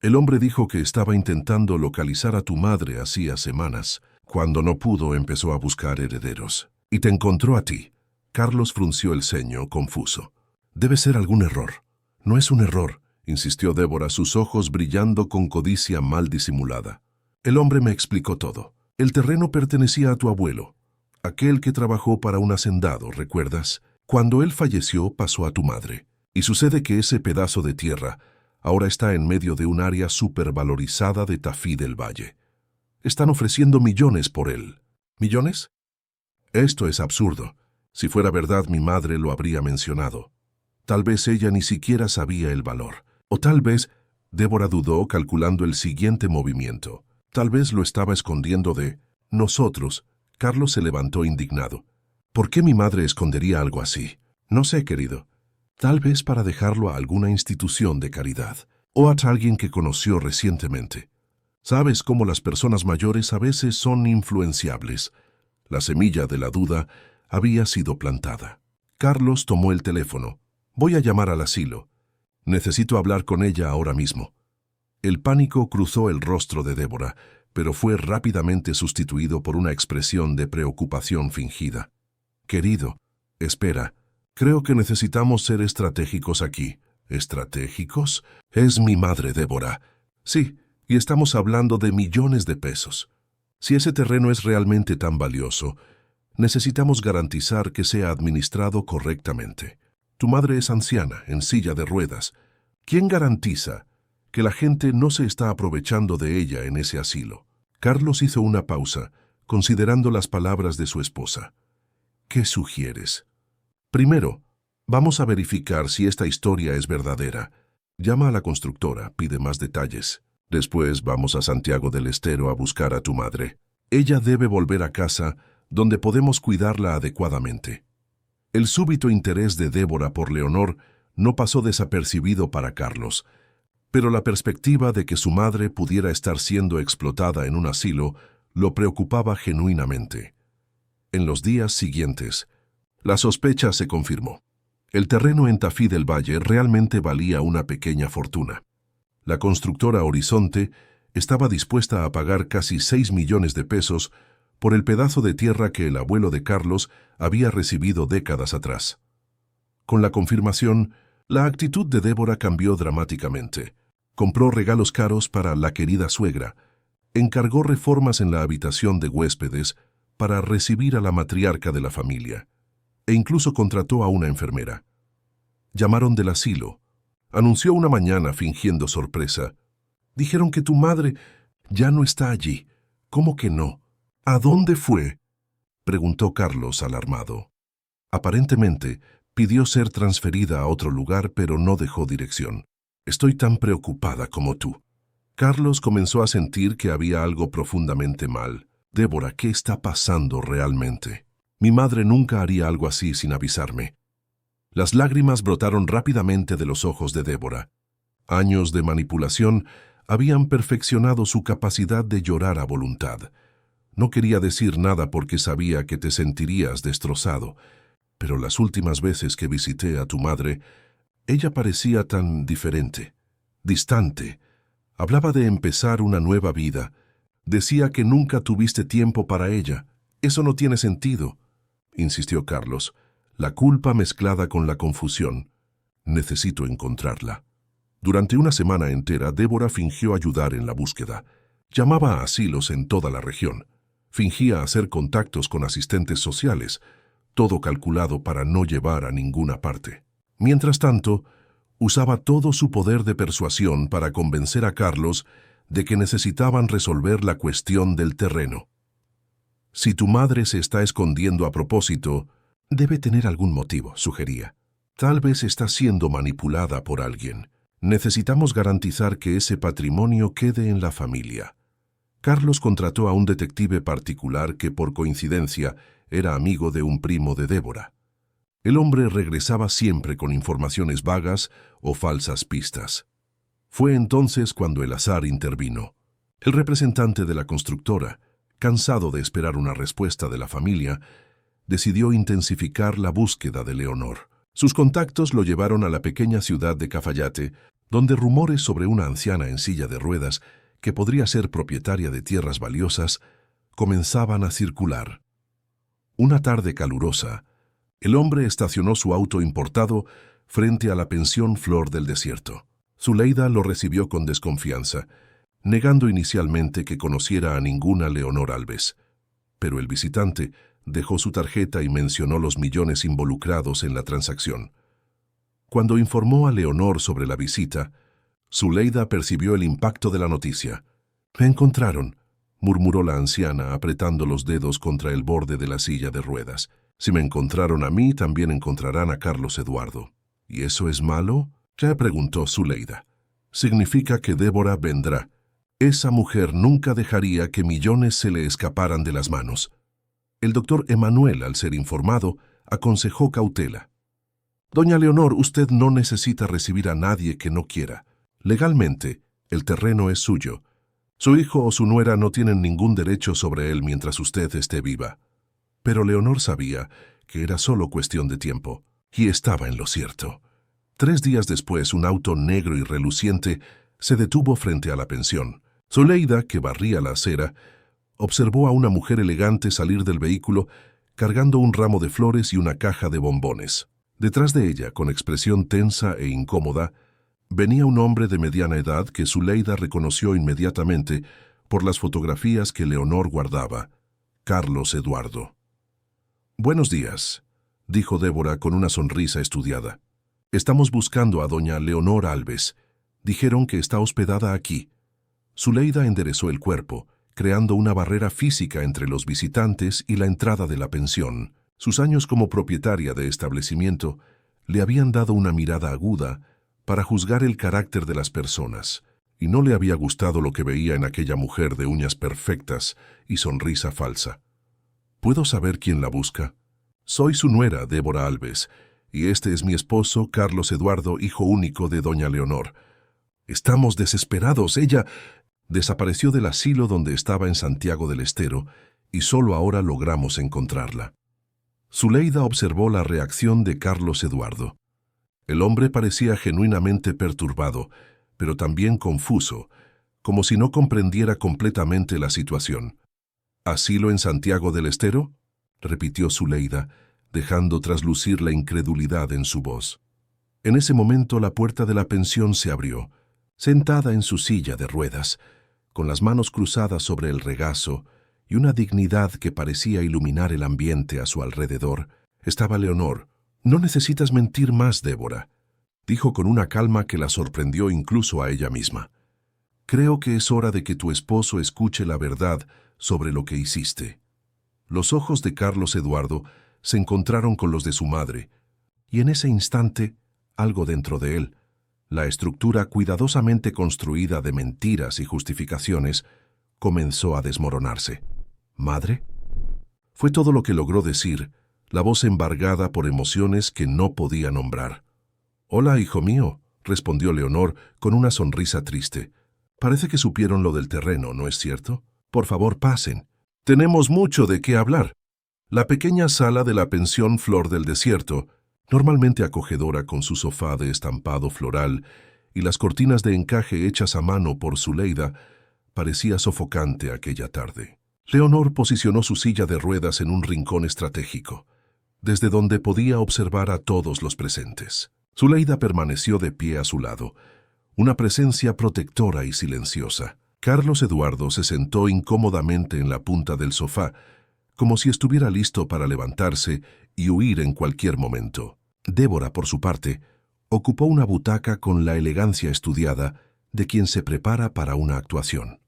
Speaker 1: El hombre dijo que estaba intentando localizar a tu madre hacía semanas. Cuando no pudo, empezó a buscar herederos. Y te encontró a ti». Carlos frunció el ceño, confuso. «Debe ser algún error». «No es un error», insistió Débora, sus ojos brillando con codicia mal disimulada. «El hombre me explicó todo. El terreno pertenecía a tu abuelo, aquel que trabajó para un hacendado, ¿recuerdas? Cuando él falleció, pasó a tu madre. Y sucede que ese pedazo de tierra ahora está en medio de un área supervalorizada de Tafí del Valle. Están ofreciendo millones por él». «¿Millones?» «Esto es absurdo. Si fuera verdad, mi madre lo habría mencionado. Tal vez ella ni siquiera sabía el valor. O tal vez...» Débora dudó, calculando el siguiente movimiento. Tal vez lo estaba escondiendo de nosotros. Carlos se levantó indignado. «¿Por qué mi madre escondería algo así?» «No sé, querido. Tal vez para dejarlo a alguna institución de caridad, o a alguien que conoció recientemente. Sabes cómo las personas mayores a veces son influenciables». La semilla de la duda había sido plantada. Carlos tomó el teléfono. «Voy a llamar al asilo. Necesito hablar con ella ahora mismo». El pánico cruzó el rostro de Débora, pero fue rápidamente sustituido por una expresión de preocupación fingida. «Querido, espera. Creo que necesitamos ser estratégicos aquí». «¿Estratégicos? Es mi madre, Débora». «Sí, y estamos hablando de millones de pesos. Si ese terreno es realmente tan valioso, necesitamos garantizar que sea administrado correctamente. Tu madre es anciana, en silla de ruedas. ¿Quién garantiza que la gente no se está aprovechando de ella en ese asilo?» Carlos hizo una pausa, considerando las palabras de su esposa. «¿Qué sugieres?» «Primero, vamos a verificar si esta historia es verdadera. Llama a la constructora, pide más detalles. Después vamos a Santiago del Estero a buscar a tu madre». Ella debe volver a casa, donde podemos cuidarla adecuadamente. El súbito interés de Débora por Leonor no pasó desapercibido para Carlos, pero la perspectiva de que su madre pudiera estar siendo explotada en un asilo lo preocupaba genuinamente. En los días siguientes, la sospecha se confirmó. El terreno en Tafí del Valle realmente valía una pequeña fortuna. La constructora Horizonte estaba dispuesta a pagar casi 6 millones de pesos por el pedazo de tierra que el abuelo de Carlos había recibido décadas atrás. Con la confirmación, la actitud de Débora cambió dramáticamente. Compró regalos caros para la querida suegra, encargó reformas en la habitación de huéspedes para recibir a la matriarca de la familia, e incluso contrató a una enfermera. Llamaron del asilo. Anunció una mañana fingiendo sorpresa. Dijeron que tu madre ya no está allí. ¿Cómo que no? ¿A dónde fue?, preguntó Carlos alarmado. Aparentemente, pidió ser transferida a otro lugar, pero no dejó dirección. Estoy tan preocupada como tú. Carlos comenzó a sentir que había algo profundamente mal. Débora, ¿qué está pasando realmente? Mi madre nunca haría algo así sin avisarme. Las lágrimas brotaron rápidamente de los ojos de Débora. Años de manipulación habían perfeccionado su capacidad de llorar a voluntad. No quería decir nada porque sabía que te sentirías destrozado, pero las últimas veces que visité a tu madre, ella parecía tan diferente, distante. Hablaba de empezar una nueva vida. Decía que nunca tuviste tiempo para ella. Eso no tiene sentido, insistió Carlos, la culpa mezclada con la confusión. Necesito encontrarla. Durante una semana entera, Débora fingió ayudar en la búsqueda. Llamaba a asilos en toda la región. Fingía hacer contactos con asistentes sociales, todo calculado para no llevar a ninguna parte. Mientras tanto, usaba todo su poder de persuasión para convencer a Carlos de que necesitaban resolver la cuestión del terreno. Si tu madre se está escondiendo a propósito, debe tener algún motivo, sugería. Tal vez está siendo manipulada por alguien. Necesitamos garantizar que ese patrimonio quede en la familia. Carlos contrató a un detective particular que, por coincidencia, era amigo de un primo de Débora. El hombre regresaba siempre con informaciones vagas o falsas pistas. Fue entonces cuando el azar intervino. El representante de la constructora, cansado de esperar una respuesta de la familia, decidió intensificar la búsqueda de Leonor. Sus contactos lo llevaron a la pequeña ciudad de Cafayate, donde rumores sobre una anciana en silla de ruedas que podría ser propietaria de tierras valiosas comenzaban a circular. Una tarde calurosa, el hombre estacionó su auto importado frente a la pensión Flor del Desierto. Zuleida lo recibió con desconfianza, negando inicialmente que conociera a ninguna Leonor Alves. Pero el visitante dejó su tarjeta y mencionó los millones involucrados en la transacción. Cuando informó a Leonor sobre la visita, Zuleida percibió el impacto de la noticia. «Me encontraron», murmuró la anciana apretando los dedos contra el borde de la silla de ruedas. «Si me encontraron a mí, también encontrarán a Carlos Eduardo». «¿Y eso es malo?», ya preguntó Zuleida. «Significa que Débora vendrá. Esa mujer nunca dejaría que millones se le escaparan de las manos». El doctor Emanuel, al ser informado, aconsejó cautela. «Doña Leonor, usted no necesita recibir a nadie que no quiera. Legalmente, el terreno es suyo. Su hijo o su nuera no tienen ningún derecho sobre él mientras usted esté viva». Pero Leonor sabía que era solo cuestión de tiempo, y estaba en lo cierto. 3 días después, un auto negro y reluciente se detuvo frente a la pensión. Zuleida, que barría la acera, observó a una mujer elegante salir del vehículo cargando un ramo de flores y una caja de bombones. Detrás de ella, con expresión tensa e incómoda, venía un hombre de mediana edad que Zuleida reconoció inmediatamente por las fotografías que Leonor guardaba: Carlos Eduardo. «Buenos días», dijo Débora con una sonrisa estudiada. «Estamos buscando a doña Leonor Alves. Dijeron que está hospedada aquí». Zuleida enderezó el cuerpo, creando una barrera física entre los visitantes y la entrada de la pensión. Sus años como propietaria de establecimiento le habían dado una mirada aguda para juzgar el carácter de las personas. y no le había gustado lo que veía en aquella mujer de uñas perfectas y sonrisa falsa. ¿Puedo saber quién la busca? Soy su nuera, Débora Alves, y este es mi esposo, Carlos Eduardo, hijo único de doña Leonor. Estamos desesperados. Ella desapareció del asilo donde estaba en Santiago del Estero y solo ahora logramos encontrarla. Zuleida observó la reacción de Carlos Eduardo. El hombre parecía genuinamente perturbado, pero también confuso, como si no comprendiera completamente la situación. ¿Asilo en Santiago del Estero?, repitió Zuleida, dejando traslucir la incredulidad en su voz. En ese momento la puerta de la pensión se abrió. Sentada en su silla de ruedas, con las manos cruzadas sobre el regazo y una dignidad que parecía iluminar el ambiente a su alrededor, estaba Leonor. «No necesitas mentir más, Débora», dijo con una calma que la sorprendió incluso a ella misma. «Creo que es hora de que tu esposo escuche la verdad sobre lo que hiciste». Los ojos de Carlos Eduardo se encontraron con los de su madre, y en ese instante, algo dentro de él, la estructura cuidadosamente construida de mentiras y justificaciones, comenzó a desmoronarse. «¿Madre?». Fue todo lo que logró decir, la voz embargada por emociones que no podía nombrar. «Hola, hijo mío», respondió Leonor con una sonrisa triste. «Parece que supieron lo del terreno, ¿no es cierto? Por favor, pasen. Tenemos mucho de qué hablar». La pequeña sala de la pensión Flor del Desierto, normalmente acogedora con su sofá de estampado floral y las cortinas de encaje hechas a mano por Zuleida, parecía sofocante aquella tarde. Leonor posicionó su silla de ruedas en un rincón estratégico, desde donde podía observar a todos los presentes. Zuleida permaneció de pie a su lado, una presencia protectora y silenciosa. Carlos Eduardo se sentó incómodamente en la punta del sofá, como si estuviera listo para levantarse y huir en cualquier momento. Débora, por su parte, ocupó una butaca con la elegancia estudiada de quien se prepara para una actuación.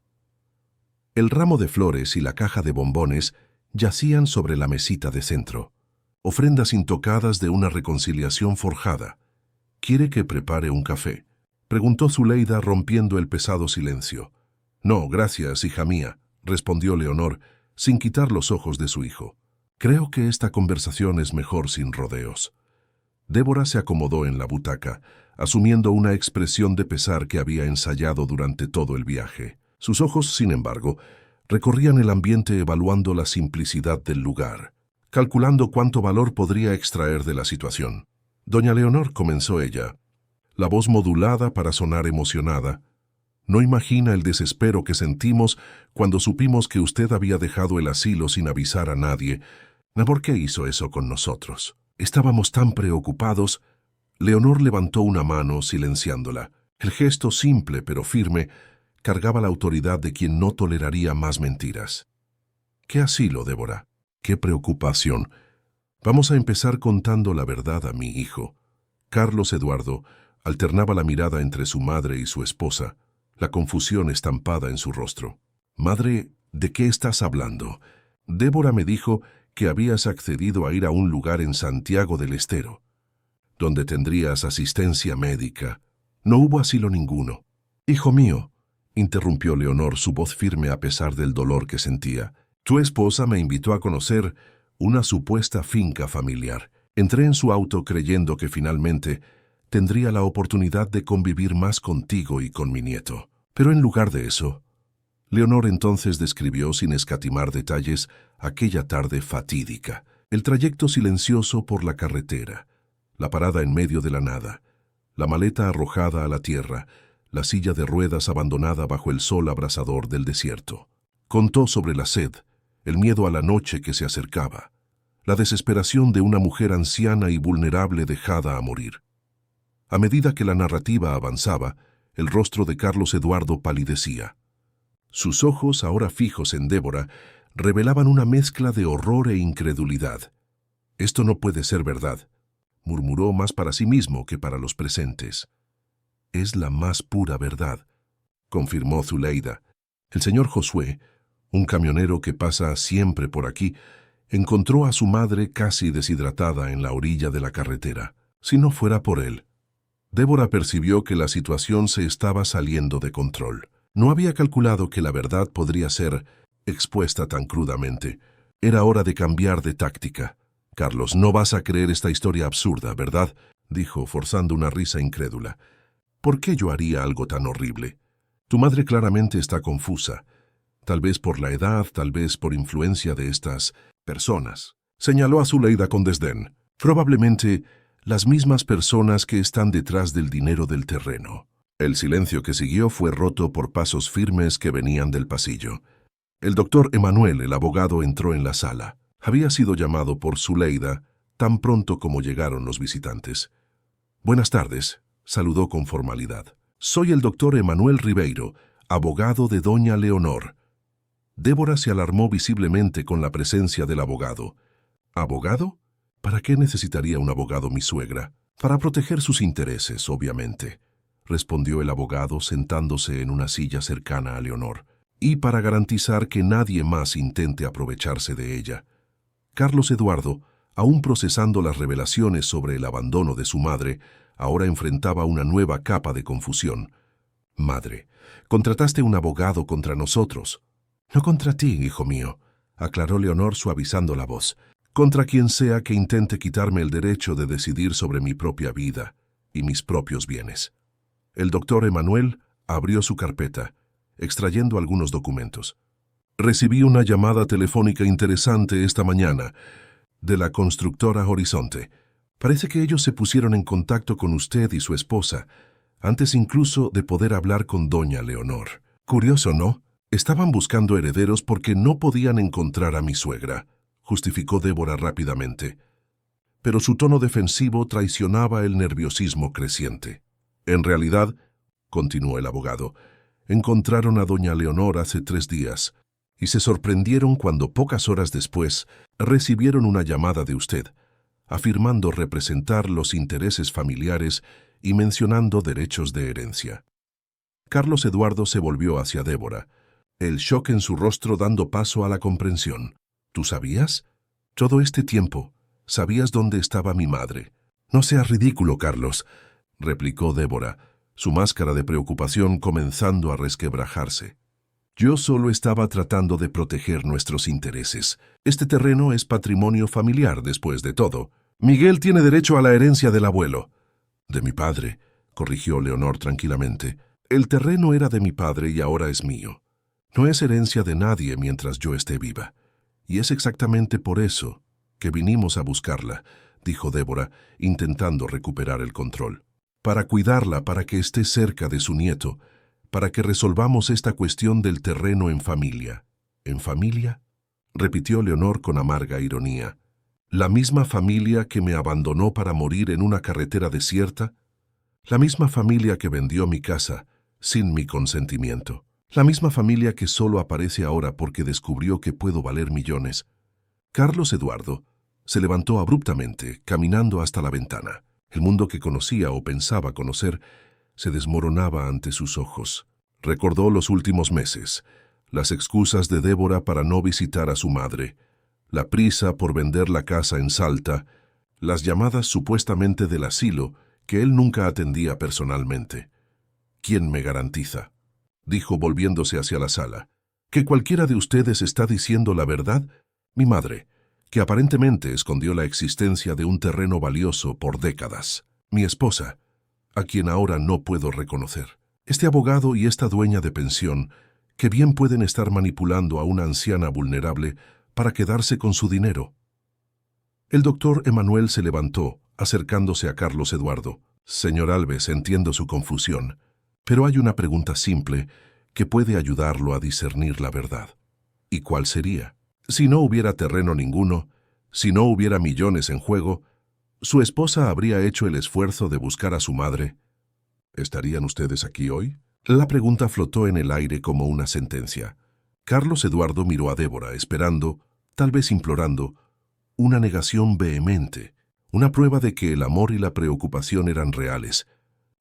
Speaker 1: El ramo de flores y la caja de bombones yacían sobre la mesita de centro, ofrendas intocadas de una reconciliación forjada. «¿Quiere que prepare un café?», preguntó Zuleida rompiendo el pesado silencio. «No, gracias, hija mía», respondió Leonor, sin quitar los ojos de su hijo. «Creo que esta conversación es mejor sin rodeos». Débora se acomodó en la butaca, asumiendo una expresión de pesar que había ensayado durante todo el viaje. Sus ojos, sin embargo, recorrían el ambiente evaluando la simplicidad del lugar, calculando cuánto valor podría extraer de la situación. «Doña Leonor», comenzó ella, la voz modulada para sonar emocionada, «no imagina el desespero que sentimos cuando supimos que usted había dejado el asilo sin avisar a nadie. ¿Por qué hizo eso con nosotros? Estábamos tan preocupados». Leonor levantó una mano, silenciándola. El gesto, simple pero firme, cargaba la autoridad de quien no toleraría más mentiras. «¿Qué asilo, Débora? ¿Qué preocupación? Vamos a empezar contando la verdad a mi hijo». Carlos Eduardo alternaba la mirada entre su madre y su esposa, la confusión estampada en su rostro. «Madre, ¿de qué estás hablando? Débora me dijo que habías accedido a ir a un lugar en Santiago del Estero, donde tendrías asistencia médica. No hubo asilo ninguno». «Hijo mío», interrumpió Leonor, su voz firme a pesar del dolor que sentía, «tu esposa me invitó a conocer una supuesta finca familiar. Entré en su auto creyendo que finalmente tendría la oportunidad de convivir más contigo y con mi nieto. Pero en lugar de eso». Leonor entonces describió sin escatimar detalles aquella tarde fatídica, el trayecto silencioso por la carretera, la parada en medio de la nada, la maleta arrojada a la tierra, la silla de ruedas abandonada bajo el sol abrasador del desierto. Contó sobre la sed, el miedo a la noche que se acercaba, la desesperación de una mujer anciana y vulnerable dejada a morir. A medida que la narrativa avanzaba, el rostro de Carlos Eduardo palidecía. Sus ojos, ahora fijos en Débora, revelaban una mezcla de horror e incredulidad. «Esto no puede ser verdad», murmuró más para sí mismo que para los presentes. «Es la más pura verdad», confirmó Zuleida. «El señor Josué, un camionero que pasa siempre por aquí, encontró a su madre casi deshidratada en la orilla de la carretera. Si no fuera por él». Débora percibió que la situación se estaba saliendo de control. No había calculado que la verdad podría ser expuesta tan crudamente. Era hora de cambiar de táctica. «Carlos, no vas a creer esta historia absurda, ¿verdad?», dijo, forzando una risa incrédula. «¿Por qué yo haría algo tan horrible? Tu madre claramente está confusa. Tal vez por la edad, tal vez por influencia de estas personas». Señaló a Zuleida con desdén. «Probablemente las mismas personas que están detrás del dinero del terreno». El silencio que siguió fue roto por pasos firmes que venían del pasillo. El doctor Emanuel, el abogado, entró en la sala. Había sido llamado por Zuleida tan pronto como llegaron los visitantes. «Buenas tardes», saludó con formalidad. «Soy el doctor Emanuel Ribeiro, abogado de doña Leonor». Débora se alarmó visiblemente con la presencia del abogado. «¿Abogado? ¿Para qué necesitaría un abogado mi suegra?» «Para proteger sus intereses, obviamente», respondió el abogado sentándose en una silla cercana a Leonor, «y para garantizar que nadie más intente aprovecharse de ella». Carlos Eduardo, aún procesando las revelaciones sobre el abandono de su madre, ahora enfrentaba una nueva capa de confusión. «Madre, contrataste un abogado contra nosotros». «No contra ti, hijo mío», aclaró Leonor suavizando la voz. «Contra quien sea que intente quitarme el derecho de decidir sobre mi propia vida y mis propios bienes». El doctor Emanuel abrió su carpeta, extrayendo algunos documentos. «Recibí una llamada telefónica interesante esta mañana de la constructora Horizonte. Parece que ellos se pusieron en contacto con usted y su esposa, antes incluso de poder hablar con doña Leonor. Curioso, ¿no? Estaban buscando herederos porque no podían encontrar a mi suegra», justificó Débora rápidamente. Pero su tono defensivo traicionaba el nerviosismo creciente. «En realidad», continuó el abogado, «encontraron a doña Leonor hace 3 días y se sorprendieron cuando pocas horas después recibieron una llamada de usted, afirmando representar los intereses familiares y mencionando derechos de herencia». Carlos Eduardo se volvió hacia Débora, el shock en su rostro dando paso a la comprensión. «¿Tú sabías? Todo este tiempo, ¿sabías dónde estaba mi madre?» «No seas ridículo, Carlos», replicó Débora, su máscara de preocupación comenzando a resquebrajarse. «Yo solo estaba tratando de proteger nuestros intereses. Este terreno es patrimonio familiar, después de todo. Miguel tiene derecho a la herencia del abuelo». «De mi padre», corrigió Leonor tranquilamente. «El terreno era de mi padre y ahora es mío. No es herencia de nadie mientras yo esté viva. Y es exactamente por eso que vinimos a buscarla», dijo Débora, intentando recuperar el control. «Para cuidarla, para que esté cerca de su nieto, para que resolvamos esta cuestión del terreno en familia». «¿En familia?», repitió Leonor con amarga ironía. «¿La misma familia que me abandonó para morir en una carretera desierta? ¿La misma familia que vendió mi casa sin mi consentimiento? ¿La misma familia que solo aparece ahora porque descubrió que puedo valer millones?» Carlos Eduardo se levantó abruptamente, caminando hasta la ventana. El mundo que conocía o pensaba conocer se desmoronaba ante sus ojos. Recordó los últimos meses, las excusas de Débora para no visitar a su madre, la prisa por vender la casa en Salta, las llamadas supuestamente del asilo que él nunca atendía personalmente. «¿Quién me garantiza?», dijo volviéndose hacia la sala, «que cualquiera de ustedes está diciendo la verdad? Mi madre, que aparentemente escondió la existencia de un terreno valioso por décadas. Mi esposa, a quien ahora no puedo reconocer. Este abogado y esta dueña de pensión, que bien pueden estar manipulando a una anciana vulnerable para quedarse con su dinero». El doctor Emanuel se levantó, acercándose a Carlos Eduardo. «Señor Alves, entiendo su confusión, pero hay una pregunta simple que puede ayudarlo a discernir la verdad». «¿Y cuál sería?». «Si no hubiera terreno ninguno, si no hubiera millones en juego, ¿su esposa habría hecho el esfuerzo de buscar a su madre? ¿Estarían ustedes aquí hoy?». La pregunta flotó en el aire como una sentencia. Carlos Eduardo miró a Débora, esperando, tal vez implorando, una negación vehemente, una prueba de que el amor y la preocupación eran reales,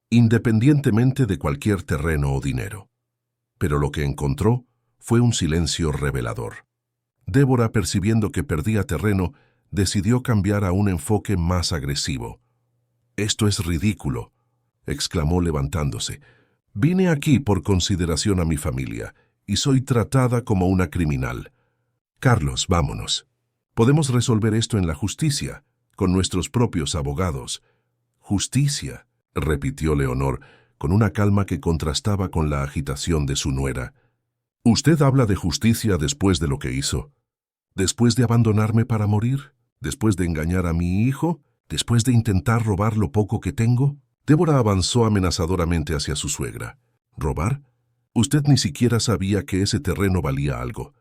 Speaker 1: independientemente de cualquier terreno o dinero. Pero lo que encontró fue un silencio revelador. Débora, percibiendo que perdía terreno, decidió cambiar a un enfoque más agresivo. «Esto es ridículo. exclamó levantándose. «Vine aquí por consideración a mi familia, y soy tratada como una criminal. Carlos, vámonos. Podemos resolver esto en la justicia, con nuestros propios abogados». «Justicia», repitió Leonor, con una calma que contrastaba con la agitación de su nuera. «¿Usted habla de justicia después de lo que hizo? ¿Después de abandonarme para morir? ¿Después de engañar a mi hijo? ¿Después de intentar robar lo poco que tengo?» Débora avanzó amenazadoramente hacia su suegra. «¿Robar? Usted ni siquiera sabía que ese terreno valía algo.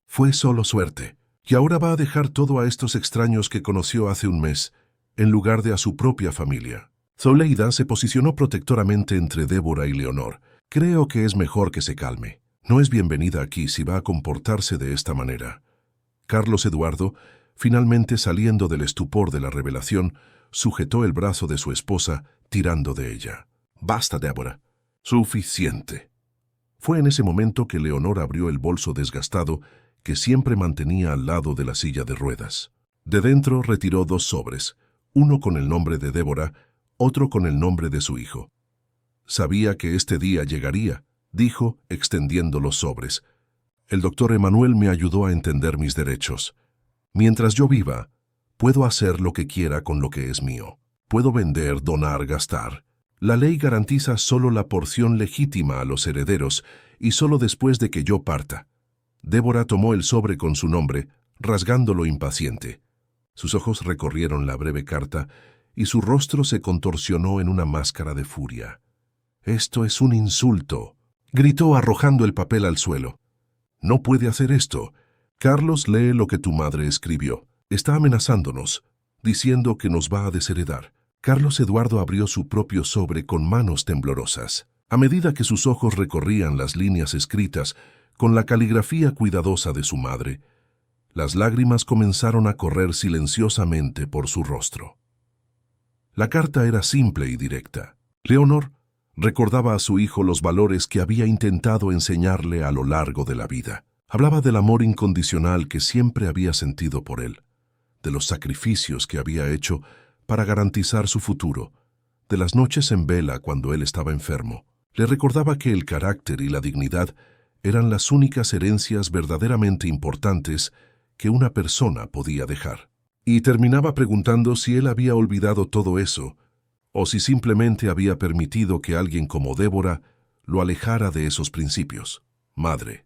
Speaker 1: Fue solo suerte. Y ahora va a dejar todo a estos extraños que conoció hace un mes, en lugar de a su propia familia». Zoleida se posicionó protectoramente entre Débora y Leonor. «Creo que es mejor que se calme. No es bienvenida aquí si va a comportarse de esta manera». Carlos Eduardo, finalmente saliendo del estupor de la revelación, sujetó el brazo de su esposa, tirando de ella. «Basta, Débora. Suficiente». Fue en ese momento que Leonor abrió el bolso desgastado que siempre mantenía al lado de la silla de ruedas. De dentro retiró 2 sobres, uno con el nombre de Débora, otro con el nombre de su hijo. «Sabía que este día llegaría», dijo, extendiendo los sobres. «El doctor Emanuel me ayudó a entender mis derechos. Mientras yo viva, puedo hacer lo que quiera con lo que es mío. Puedo vender, donar, gastar. La ley garantiza solo la porción legítima a los herederos y solo después de que yo parta». Débora tomó el sobre con su nombre, rasgándolo impaciente. Sus ojos recorrieron la breve carta y su rostro se contorsionó en una máscara de furia. «Esto es un insulto», gritó arrojando el papel al suelo. «No puede hacer esto. Carlos, lee lo que tu madre escribió. Está amenazándonos, diciendo que nos va a desheredar». Carlos Eduardo abrió su propio sobre con manos temblorosas. A medida que sus ojos recorrían las líneas escritas con la caligrafía cuidadosa de su madre, las lágrimas comenzaron a correr silenciosamente por su rostro. La carta era simple y directa. Leonor recordaba a su hijo los valores que había intentado enseñarle a lo largo de la vida. Hablaba del amor incondicional que siempre había sentido por él, de los sacrificios que había hecho para garantizar su futuro, de las noches en vela cuando él estaba enfermo. Le recordaba que el carácter y la dignidad eran las únicas herencias verdaderamente importantes que una persona podía dejar. Y terminaba preguntando si él había olvidado todo eso, o si simplemente había permitido que alguien como Débora lo alejara de esos principios. «Madre»,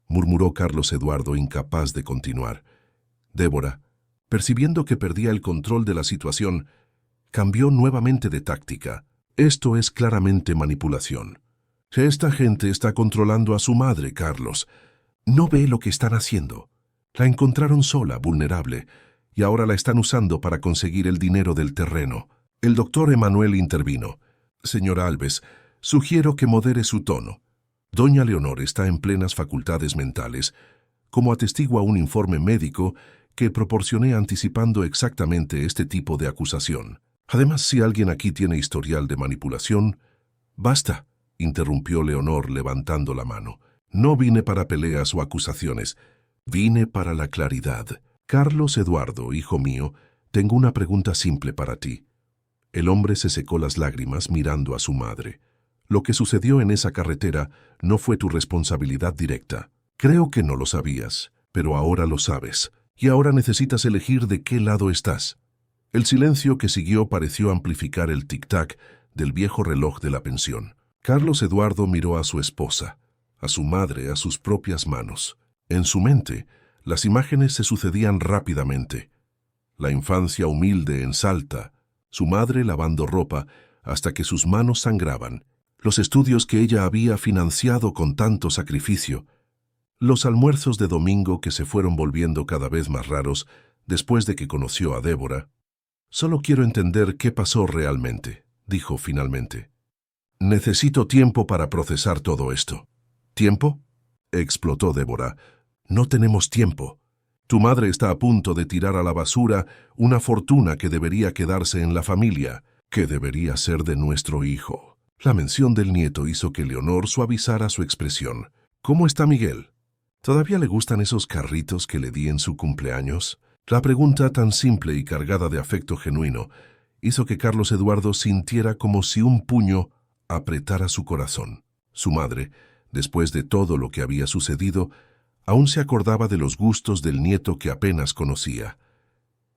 Speaker 1: murmuró Carlos Eduardo, incapaz de continuar. Débora, percibiendo que perdía el control de la situación, cambió nuevamente de táctica. «Esto es claramente manipulación. Esta gente está controlando a su madre, Carlos. ¿No ve lo que están haciendo? La encontraron sola, vulnerable, y ahora la están usando para conseguir el dinero del terreno». El doctor Emanuel intervino. «Señora Alves, sugiero que modere su tono. Doña Leonor está en plenas facultades mentales, como atestigua un informe médico que proporcioné anticipando exactamente este tipo de acusación. Además, si alguien aquí tiene historial de manipulación...» «Basta», interrumpió Leonor levantando la mano. «No vine para peleas o acusaciones. Vine para la claridad. Carlos Eduardo, hijo mío, tengo una pregunta simple para ti». El hombre se secó las lágrimas mirando a su madre. «Lo que sucedió en esa carretera no fue tu responsabilidad directa. Creo que no lo sabías, pero ahora lo sabes. Y ahora necesitas elegir de qué lado estás». El silencio que siguió pareció amplificar el tic-tac del viejo reloj de la pensión. Carlos Eduardo miró a su esposa, a su madre, a sus propias manos. En su mente, las imágenes se sucedían rápidamente. La infancia humilde en Salta, su madre lavando ropa hasta que sus manos sangraban, los estudios que ella había financiado con tanto sacrificio, los almuerzos de domingo que se fueron volviendo cada vez más raros después de que conoció a Débora. «Solo quiero entender qué pasó realmente», dijo finalmente. «Necesito tiempo para procesar todo esto». «¿Tiempo?», explotó Débora. «No tenemos tiempo. Tu madre está a punto de tirar a la basura una fortuna que debería quedarse en la familia, que debería ser de nuestro hijo». La mención del nieto hizo que Leonor suavizara su expresión. «¿Cómo está Miguel? ¿Todavía le gustan esos carritos que le di en su cumpleaños?». La pregunta tan simple y cargada de afecto genuino hizo que Carlos Eduardo sintiera como si un puño apretara su corazón. Su madre, después de todo lo que había sucedido, aún se acordaba de los gustos del nieto que apenas conocía.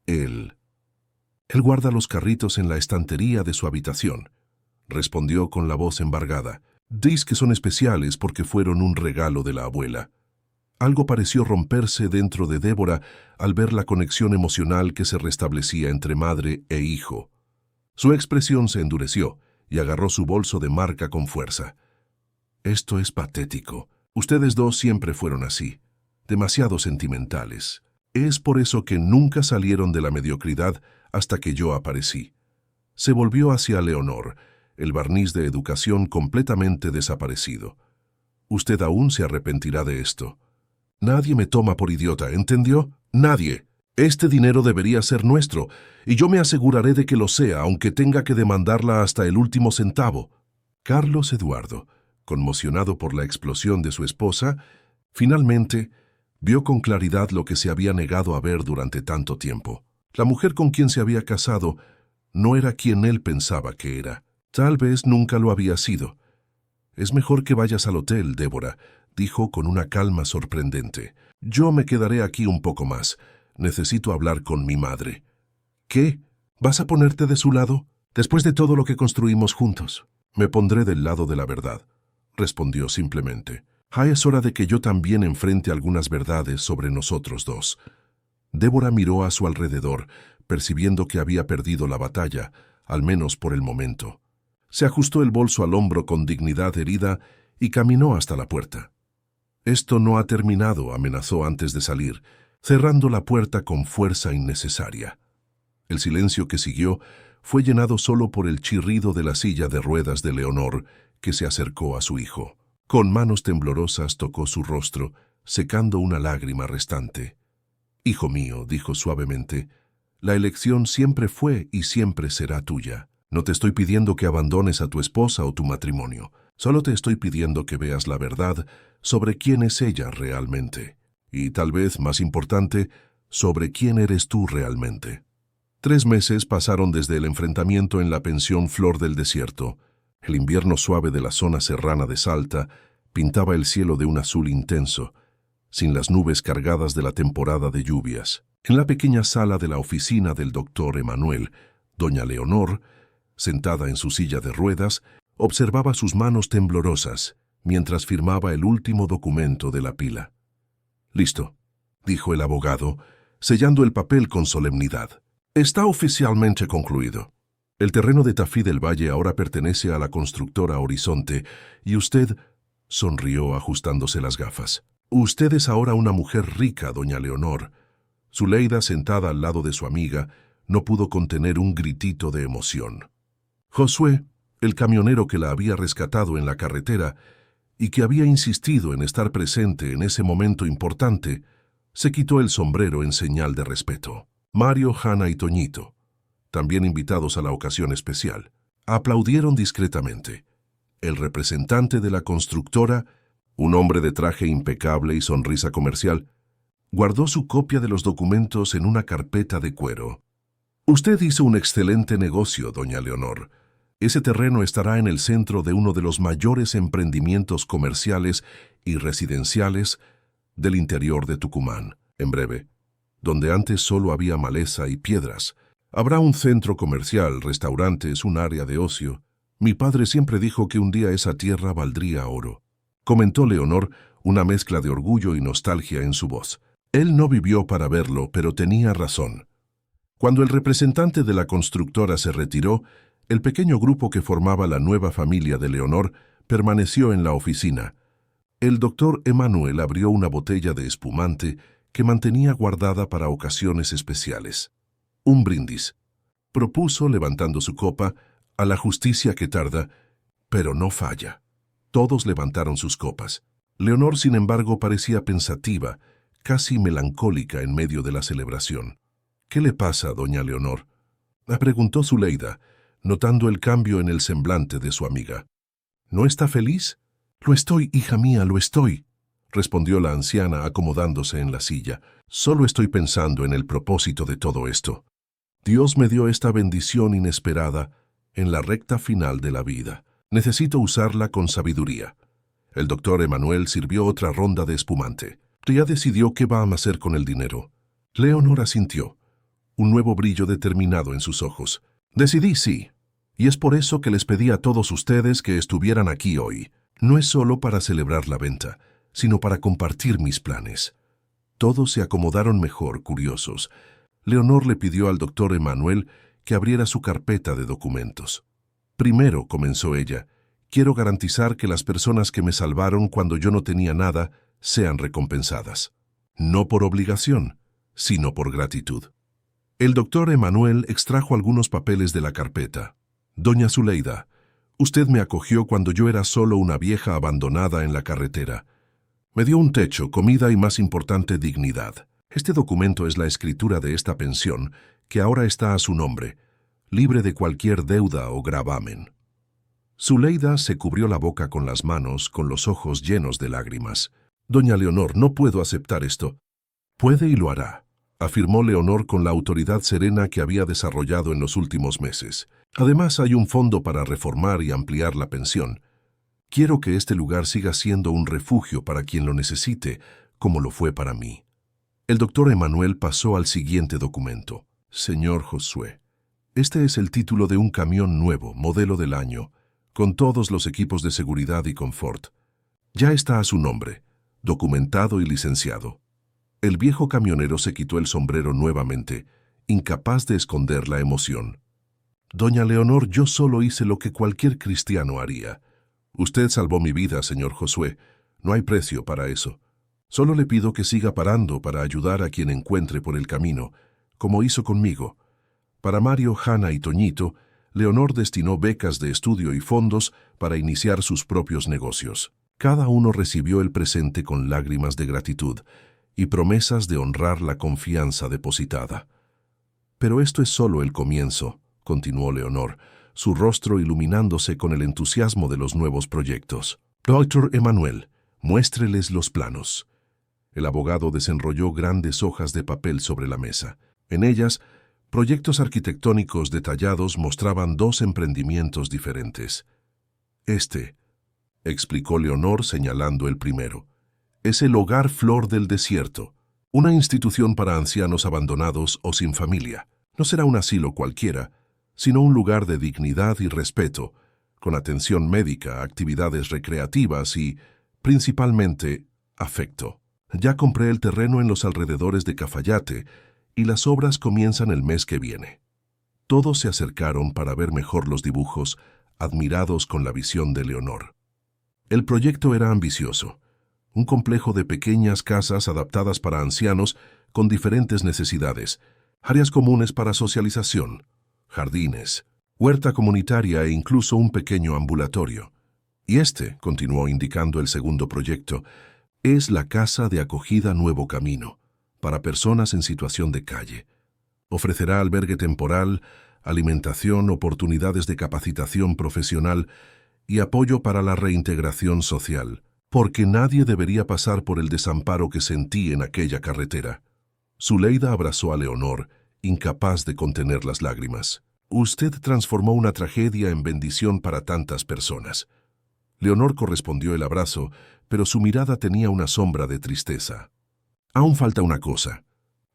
Speaker 1: Él guarda los carritos en la estantería de su habitación, respondió con la voz embargada. Dice que son especiales porque fueron un regalo de la abuela. Algo pareció romperse dentro de Débora al ver la conexión emocional que se restablecía entre madre e hijo. Su expresión se endureció y agarró su bolso de marca con fuerza. Esto es patético. Ustedes dos siempre fueron así, demasiado sentimentales. Es por eso que nunca salieron de la mediocridad hasta que yo aparecí. Se volvió hacia Leonor, el barniz de educación completamente desaparecido. Usted aún se arrepentirá de esto. Nadie me toma por idiota, ¿entendió? Nadie. Este dinero debería ser nuestro, y yo me aseguraré de que lo sea, aunque tenga que demandarla hasta el último centavo. Carlos Eduardo, conmocionado por la explosión de su esposa, finalmente vio con claridad lo que se había negado a ver durante tanto tiempo. La mujer con quien se había casado no era quien él pensaba que era. Tal vez nunca lo había sido. Es mejor que vayas al hotel, Débora, dijo con una calma sorprendente. Yo me quedaré aquí un poco más. Necesito hablar con mi madre. ¿Qué? ¿Vas a ponerte de su lado? Después de todo lo que construimos juntos. Me pondré del lado de la verdad, respondió simplemente. Ya es hora de que yo también enfrente algunas verdades sobre nosotros dos. Débora miró a su alrededor, percibiendo que había perdido la batalla, al menos por el momento. Se ajustó el bolso al hombro con dignidad herida y caminó hasta la puerta. Esto no ha terminado, amenazó antes de salir, cerrando la puerta con fuerza innecesaria. El silencio que siguió fue llenado solo por el chirrido de la silla de ruedas de Leonor, que se acercó a su hijo. Con manos temblorosas tocó su rostro, secando una lágrima restante. «Hijo mío», dijo suavemente, «la elección siempre fue y siempre será tuya. No te estoy pidiendo que abandones a tu esposa o tu matrimonio. Solo te estoy pidiendo que veas la verdad sobre quién es ella realmente. Y tal vez, más importante, sobre quién eres tú realmente». 3 meses pasaron desde el enfrentamiento en la pensión Flor del Desierto. El invierno suave de la zona serrana de Salta pintaba el cielo de un azul intenso, sin las nubes cargadas de la temporada de lluvias. En la pequeña sala de la oficina del doctor Emanuel, doña Leonor, sentada en su silla de ruedas, observaba sus manos temblorosas mientras firmaba el último documento de la pila. «Listo», dijo el abogado, sellando el papel con solemnidad. «Está oficialmente concluido. El terreno de Tafí del Valle ahora pertenece a la constructora Horizonte y usted», sonrió ajustándose las gafas, «usted es ahora una mujer rica, doña Leonor». Zuleida, sentada al lado de su amiga, no pudo contener un gritito de emoción. Josué, el camionero que la había rescatado en la carretera y que había insistido en estar presente en ese momento importante, se quitó el sombrero en señal de respeto. Mario, Hanna y Toñito, también invitados a la ocasión especial, aplaudieron discretamente. El representante de la constructora, un hombre de traje impecable y sonrisa comercial, guardó su copia de los documentos en una carpeta de cuero. «Usted hizo un excelente negocio, doña Leonor. Ese terreno estará en el centro de uno de los mayores emprendimientos comerciales y residenciales del interior de Tucumán. En breve, donde antes solo había maleza y piedras, habrá un centro comercial, restaurantes, un área de ocio. Mi padre siempre dijo que un día esa tierra valdría oro», comentó Leonor, una mezcla de orgullo y nostalgia en su voz. Él no vivió para verlo, pero tenía razón. Cuando el representante de la constructora se retiró, el pequeño grupo que formaba la nueva familia de Leonor permaneció en la oficina. El doctor Emanuel abrió una botella de espumante que mantenía guardada para ocasiones especiales. «Un brindis», propuso levantando su copa, «a la justicia que tarda, pero no falla». Todos levantaron sus copas. Leonor, sin embargo, parecía pensativa, casi melancólica en medio de la celebración. «¿Qué le pasa, doña Leonor?», la preguntó Zuleida, notando el cambio en el semblante de su amiga. «¿No está feliz?». «Lo estoy, hija mía, lo estoy», respondió la anciana acomodándose en la silla. «Solo estoy pensando en el propósito de todo esto. Dios me dio esta bendición inesperada en la recta final de la vida. Necesito usarla con sabiduría. El doctor Emanuel sirvió otra ronda de espumante. Ya decidió qué va a hacer con el dinero. Leonor asintió, un nuevo brillo determinado en sus ojos. Decidí sí, y es por eso que les pedí a todos ustedes que estuvieran aquí hoy. No es solo para celebrar la venta, sino para compartir mis planes. Todos se acomodaron mejor, curiosos. Leonor le pidió al doctor Emanuel que abriera su carpeta de documentos. Primero, comenzó ella, quiero garantizar que las personas que me salvaron cuando yo no tenía nada sean recompensadas. No por obligación, sino por gratitud. El doctor Emanuel extrajo algunos papeles de la carpeta. Doña Zuleida, usted me acogió cuando yo era solo una vieja abandonada en la carretera. Me dio un techo, comida y, más importante, dignidad. Este documento es la escritura de esta pensión, que ahora está a su nombre, libre de cualquier deuda o gravamen. Zuleida se cubrió la boca con las manos, con los ojos llenos de lágrimas. Doña Leonor, no puedo aceptar esto. Puede y lo hará, afirmó Leonor con la autoridad serena que había desarrollado en los últimos meses. Además, hay un fondo para reformar y ampliar la pensión. Quiero que este lugar siga siendo un refugio para quien lo necesite, como lo fue para mí. El doctor Emanuel pasó al siguiente documento. Señor Josué, este es el título de un camión nuevo, modelo del año, con todos los equipos de seguridad y confort. Ya está a su nombre, documentado y licenciado. El viejo camionero se quitó el sombrero nuevamente, incapaz de esconder la emoción. Doña Leonor, yo solo hice lo que cualquier cristiano haría. Usted salvó mi vida, señor Josué. No hay precio para eso. Solo le pido que siga parando para ayudar a quien encuentre por el camino, como hizo conmigo. Para Mario, Hanna y Toñito, Leonor destinó becas de estudio y fondos para iniciar sus propios negocios. Cada uno recibió el presente con lágrimas de gratitud y promesas de honrar la confianza depositada. Pero esto es solo el comienzo, continuó Leonor, su rostro iluminándose con el entusiasmo de los nuevos proyectos. Doctor Emanuel, muéstreles los planos. El abogado desenrolló grandes hojas de papel sobre la mesa. En ellas, proyectos arquitectónicos detallados mostraban dos emprendimientos diferentes. Este, explicó Leonor señalando el primero, es el Hogar Flor del Desierto, una institución para ancianos abandonados o sin familia. No será un asilo cualquiera, sino un lugar de dignidad y respeto, con atención médica, actividades recreativas y, principalmente, afecto. Ya compré el terreno en los alrededores de Cafayate y las obras comienzan el mes que viene. Todos se acercaron para ver mejor los dibujos, admirados con la visión de Leonor. El proyecto era ambicioso, un complejo de pequeñas casas adaptadas para ancianos con diferentes necesidades, áreas comunes para socialización, jardines, huerta comunitaria e incluso un pequeño ambulatorio. Y este, continuó indicando el segundo proyecto, es la Casa de Acogida Nuevo Camino, para personas en situación de calle. Ofrecerá albergue temporal, alimentación, oportunidades de capacitación profesional y apoyo para la reintegración social, porque nadie debería pasar por el desamparo que sentí en aquella carretera. Zuleida abrazó a Leonor, incapaz de contener las lágrimas. Usted transformó una tragedia en bendición para tantas personas. Leonor correspondió el abrazo, pero su mirada tenía una sombra de tristeza. Aún falta una cosa,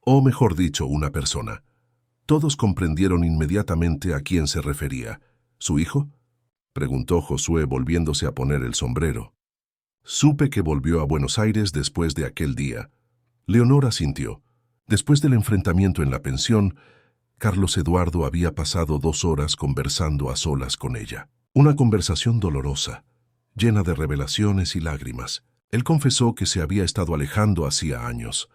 Speaker 1: o mejor dicho, una persona. Todos comprendieron inmediatamente a quién se refería. ¿Su hijo?, preguntó Josué volviéndose a poner el sombrero. Supe que volvió a Buenos Aires después de aquel día. Leonor asintió. Después del enfrentamiento en la pensión, Carlos Eduardo había pasado 2 horas conversando a solas con ella. Una conversación dolorosa, llena de revelaciones y lágrimas. Él confesó que se había estado alejando hacía años,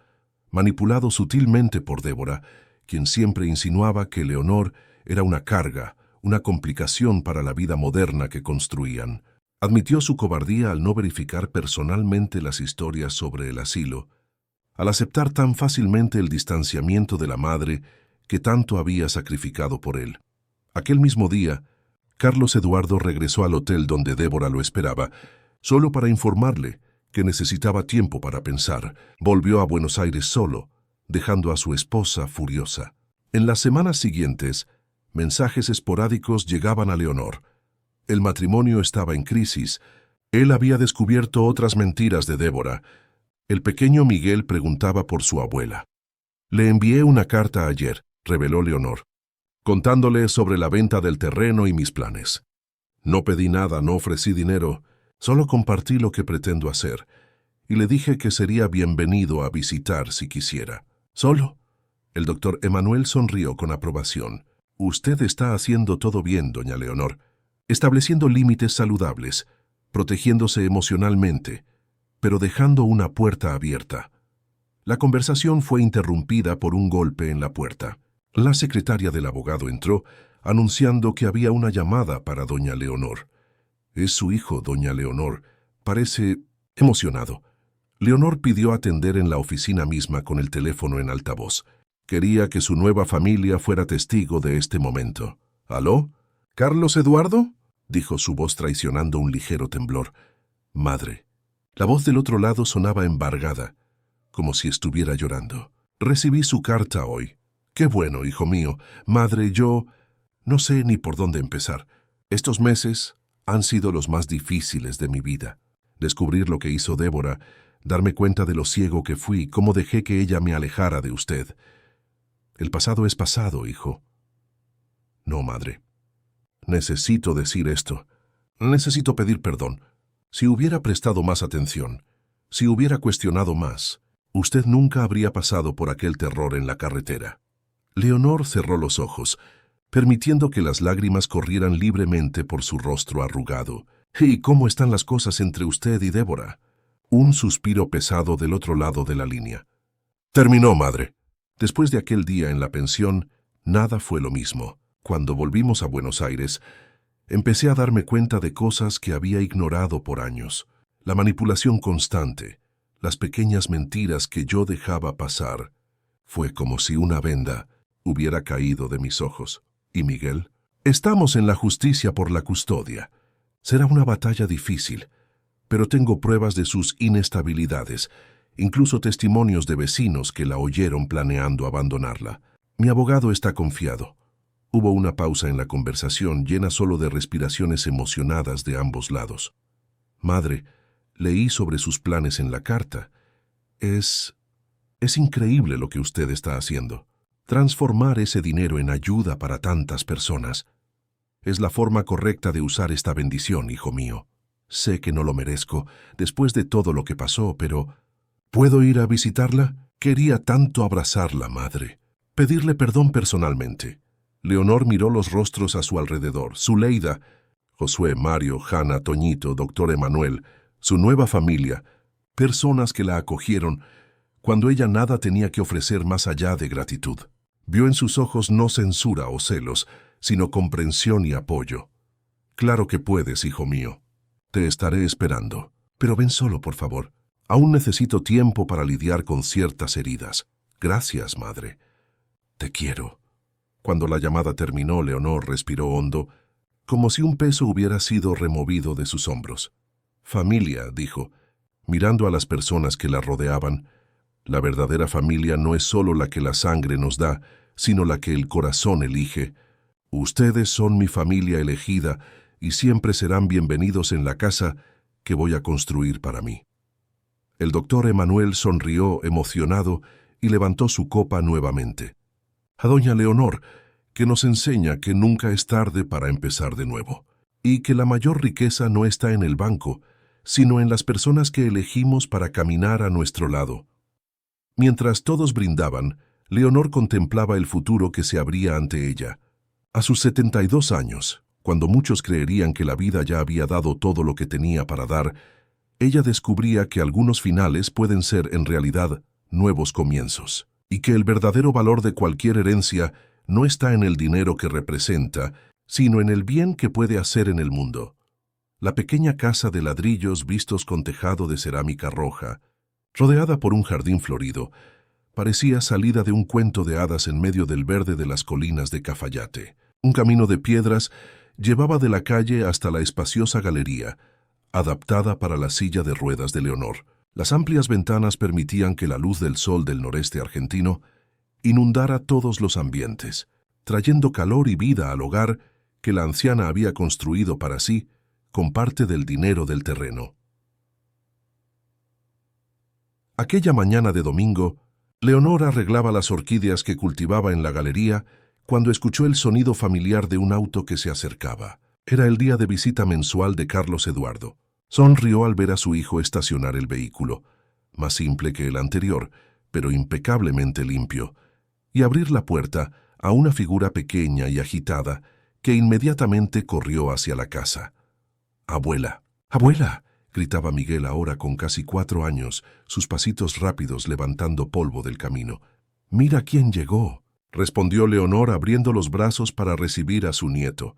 Speaker 1: manipulado sutilmente por Débora, quien siempre insinuaba que Leonor era una carga, una complicación para la vida moderna que construían. Admitió su cobardía al no verificar personalmente las historias sobre el asilo, al aceptar tan fácilmente el distanciamiento de la madre que tanto había sacrificado por él. Aquel mismo día, Carlos Eduardo regresó al hotel donde Débora lo esperaba, solo para informarle que necesitaba tiempo para pensar. Volvió a Buenos Aires solo, dejando a su esposa furiosa. En las semanas siguientes, mensajes esporádicos llegaban a Leonor. El matrimonio estaba en crisis. Él había descubierto otras mentiras de Débora. El pequeño Miguel preguntaba por su abuela. Le envié una carta ayer, reveló Leonor, contándole sobre la venta del terreno y mis planes. No pedí nada, no ofrecí dinero, solo compartí lo que pretendo hacer, y le dije que sería bienvenido a visitar si quisiera. ¿Solo? El doctor Emanuel sonrió con aprobación. Usted está haciendo todo bien, doña Leonor, estableciendo límites saludables, protegiéndose emocionalmente, pero dejando una puerta abierta. La conversación fue interrumpida por un golpe en la puerta. La secretaria del abogado entró, anunciando que había una llamada para doña Leonor. Es su hijo, doña Leonor. Parece emocionado. Leonor pidió atender en la oficina misma con el teléfono en altavoz. Quería que su nueva familia fuera testigo de este momento. ¿Aló? ¿Carlos Eduardo?, dijo su voz traicionando un ligero temblor. Madre. La voz del otro lado sonaba embargada, como si estuviera llorando. Recibí su carta hoy. Qué bueno, hijo mío. Madre, yo no sé ni por dónde empezar. Estos meses han sido los más difíciles de mi vida. Descubrir lo que hizo Débora, darme cuenta de lo ciego que fui, cómo dejé que ella me alejara de usted. El pasado es pasado, hijo. No, madre. Necesito decir esto. Necesito pedir perdón. Si hubiera prestado más atención, si hubiera cuestionado más, usted nunca habría pasado por aquel terror en la carretera. Leonor cerró los ojos, permitiendo que las lágrimas corrieran libremente por su rostro arrugado. ¿Y cómo están las cosas entre usted y Débora? Un suspiro pesado del otro lado de la línea. Terminó, madre. Después de aquel día en la pensión, nada fue lo mismo. Cuando volvimos a Buenos Aires, empecé a darme cuenta de cosas que había ignorado por años. La manipulación constante, las pequeñas mentiras que yo dejaba pasar. Fue como si una venda hubiera caído de mis ojos. ¿Y Miguel? Estamos en la justicia por la custodia. Será una batalla difícil, pero tengo pruebas de sus inestabilidades, incluso testimonios de vecinos que la oyeron planeando abandonarla. Mi abogado está confiado. Hubo una pausa en la conversación llena solo de respiraciones emocionadas de ambos lados. Madre, leí sobre sus planes en la carta. Es increíble lo que usted está haciendo. Transformar ese dinero en ayuda para tantas personas. Es la forma correcta de usar esta bendición, hijo mío. Sé que no lo merezco, después de todo lo que pasó, pero... ¿Puedo ir a visitarla? Quería tanto abrazarla, madre. Pedirle perdón personalmente. Leonor miró los rostros a su alrededor. Zuleida, Josué, Mario, Hanna, Toñito, doctor Emanuel, su nueva familia, personas que la acogieron cuando ella nada tenía que ofrecer más allá de gratitud. Vio en sus ojos no censura o celos, sino comprensión y apoyo. Claro que puedes, hijo mío. Te estaré esperando. Pero ven solo, por favor. Aún necesito tiempo para lidiar con ciertas heridas. Gracias, madre. Te quiero. Cuando la llamada terminó, Leonor respiró hondo, como si un peso hubiera sido removido de sus hombros. Familia, dijo, mirando a las personas que la rodeaban. La verdadera familia no es solo la que la sangre nos da, sino la que el corazón elige. Ustedes son mi familia elegida y siempre serán bienvenidos en la casa que voy a construir para mí. El doctor Emanuel sonrió emocionado y levantó su copa nuevamente. A doña Leonor, que nos enseña que nunca es tarde para empezar de nuevo, y que la mayor riqueza no está en el banco, sino en las personas que elegimos para caminar a nuestro lado. Mientras todos brindaban, Leonor contemplaba el futuro que se abría ante ella. A sus 72 años, cuando muchos creerían que la vida ya había dado todo lo que tenía para dar, ella descubría que algunos finales pueden ser en realidad nuevos comienzos, y que el verdadero valor de cualquier herencia no está en el dinero que representa, sino en el bien que puede hacer en el mundo. La pequeña casa de ladrillos vistos con tejado de cerámica roja, rodeada por un jardín florido, parecía salida de un cuento de hadas en medio del verde de las colinas de Cafayate. Un camino de piedras llevaba de la calle hasta la espaciosa galería, adaptada para la silla de ruedas de Leonor. Las amplias ventanas permitían que la luz del sol del noreste argentino inundara todos los ambientes, trayendo calor y vida al hogar que la anciana había construido para sí con parte del dinero del terreno. Aquella mañana de domingo, Leonor arreglaba las orquídeas que cultivaba en la galería cuando escuchó el sonido familiar de un auto que se acercaba. Era el día de visita mensual de Carlos Eduardo. Sonrió al ver a su hijo estacionar el vehículo, más simple que el anterior, pero impecablemente limpio, y abrir la puerta a una figura pequeña y agitada que inmediatamente corrió hacia la casa. «¡Abuela! ¡Abuela!», gritaba Miguel ahora con casi 4 años, sus pasitos rápidos levantando polvo del camino. «¡Mira quién llegó!», respondió Leonor abriendo los brazos para recibir a su nieto.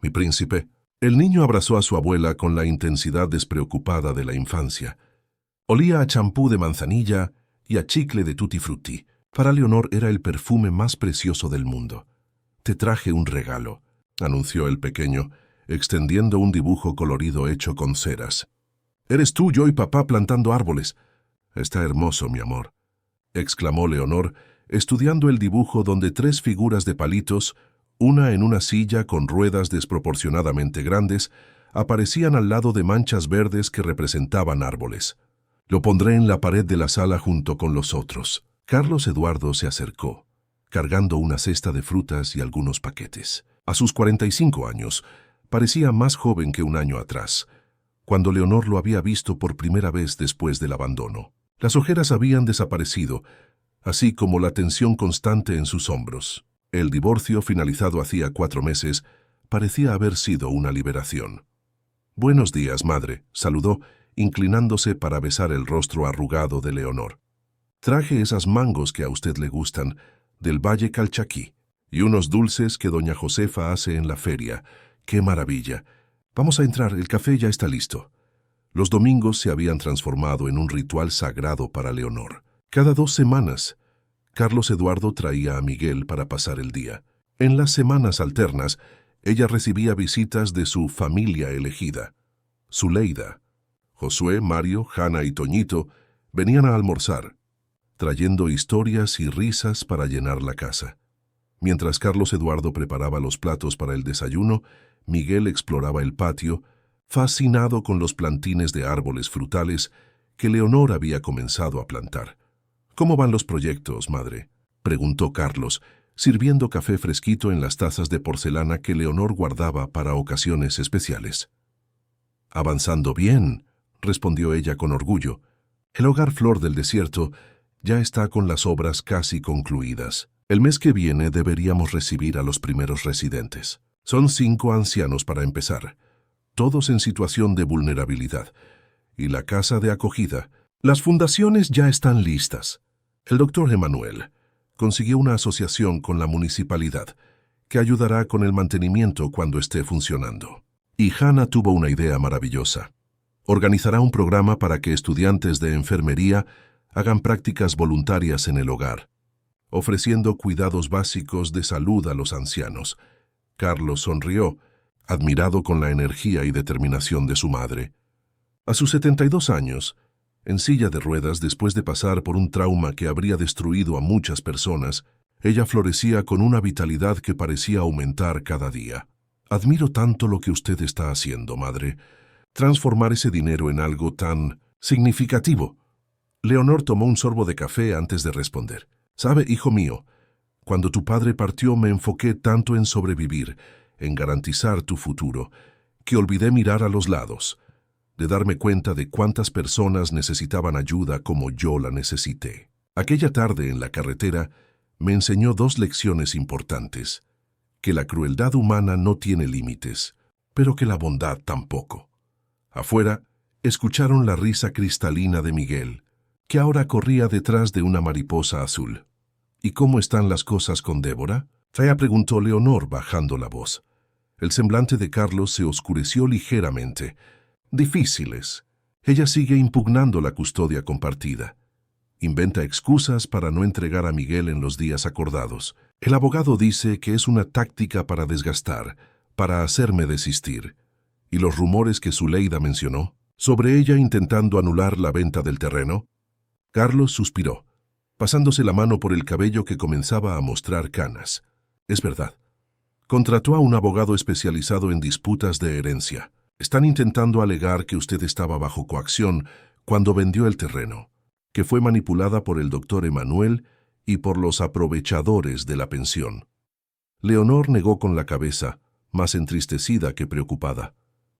Speaker 1: «Mi príncipe». El niño abrazó a su abuela con la intensidad despreocupada de la infancia. Olía a champú de manzanilla y a chicle de tutti frutti. Para Leonor era el perfume más precioso del mundo. «Te traje un regalo», anunció el pequeño, extendiendo un dibujo colorido hecho con ceras. «Eres tú, yo y papá plantando árboles». «Está hermoso, mi amor», exclamó Leonor, estudiando el dibujo donde 3 figuras de palitos, una en una silla con ruedas desproporcionadamente grandes, aparecían al lado de manchas verdes que representaban árboles. «Lo pondré en la pared de la sala junto con los otros». Carlos Eduardo se acercó, cargando una cesta de frutas y algunos paquetes. A sus 45 años, parecía más joven que un año atrás, cuando Leonor lo había visto por primera vez después del abandono. Las ojeras habían desaparecido, así como la tensión constante en sus hombros. El divorcio, finalizado hacía 4 meses, parecía haber sido una liberación. «Buenos días, madre», saludó, inclinándose para besar el rostro arrugado de Leonor. «Traje esas mangos que a usted le gustan, del Valle Calchaquí, y unos dulces que doña Josefa hace en la feria. ¡Qué maravilla! Vamos a entrar, el café ya está listo». Los domingos se habían transformado en un ritual sagrado para Leonor. Cada 2 semanas, Carlos Eduardo traía a Miguel para pasar el día. En las semanas alternas, ella recibía visitas de su familia elegida. Zuleida, Josué, Mario, Hanna y Toñito venían a almorzar, trayendo historias y risas para llenar la casa. Mientras Carlos Eduardo preparaba los platos para el desayuno, Miguel exploraba el patio, fascinado con los plantines de árboles frutales que Leonor había comenzado a plantar. «¿Cómo van los proyectos, madre?», preguntó Carlos, sirviendo café fresquito en las tazas de porcelana que Leonor guardaba para ocasiones especiales. «Avanzando bien», respondió ella con orgullo. «El hogar Flor del Desierto ya está con las obras casi concluidas. El mes que viene deberíamos recibir a los primeros residentes. Son 5 ancianos para empezar, todos en situación de vulnerabilidad. Y la casa de acogida. Las fundaciones ya están listas. El doctor Emanuel consiguió una asociación con la municipalidad que ayudará con el mantenimiento cuando esté funcionando. Y Hanna tuvo una idea maravillosa. Organizará un programa para que estudiantes de enfermería hagan prácticas voluntarias en el hogar, ofreciendo cuidados básicos de salud a los ancianos». Carlos sonrió, admirado con la energía y determinación de su madre. A sus 72 años, en silla de ruedas después de pasar por un trauma que habría destruido a muchas personas, ella florecía con una vitalidad que parecía aumentar cada día. «Admiro tanto lo que usted está haciendo, madre. Transformar ese dinero en algo tan significativo». Leonor tomó un sorbo de café antes de responder. «Sabe, hijo mío, cuando tu padre partió me enfoqué tanto en sobrevivir, en garantizar tu futuro, que olvidé mirar a los lados, de darme cuenta de cuántas personas necesitaban ayuda como yo la necesité. Aquella tarde en la carretera me enseñó 2 lecciones importantes: que la crueldad humana no tiene límites, pero que la bondad tampoco». Afuera, escucharon la risa cristalina de Miguel, que ahora corría detrás de una mariposa azul. «¿Y cómo están las cosas con Débora?», preguntó Leonor bajando la voz. El semblante de Carlos se oscureció ligeramente. «Difíciles. Ella sigue impugnando la custodia compartida. Inventa excusas para no entregar a Miguel en los días acordados. El abogado dice que es una táctica para desgastar, para hacerme desistir. ¿Y los rumores que Zuleida mencionó sobre ella intentando anular la venta del terreno?». Carlos suspiró. pasándose la mano por el cabello que comenzaba a mostrar canas. Es verdad. Contrató a un abogado especializado en disputas de herencia. Están intentando alegar que usted estaba bajo coacción cuando vendió el terreno, que fue manipulada por el doctor Emanuel y por los aprovechadores de la pensión. Leonor negó con la cabeza, más entristecida que preocupada.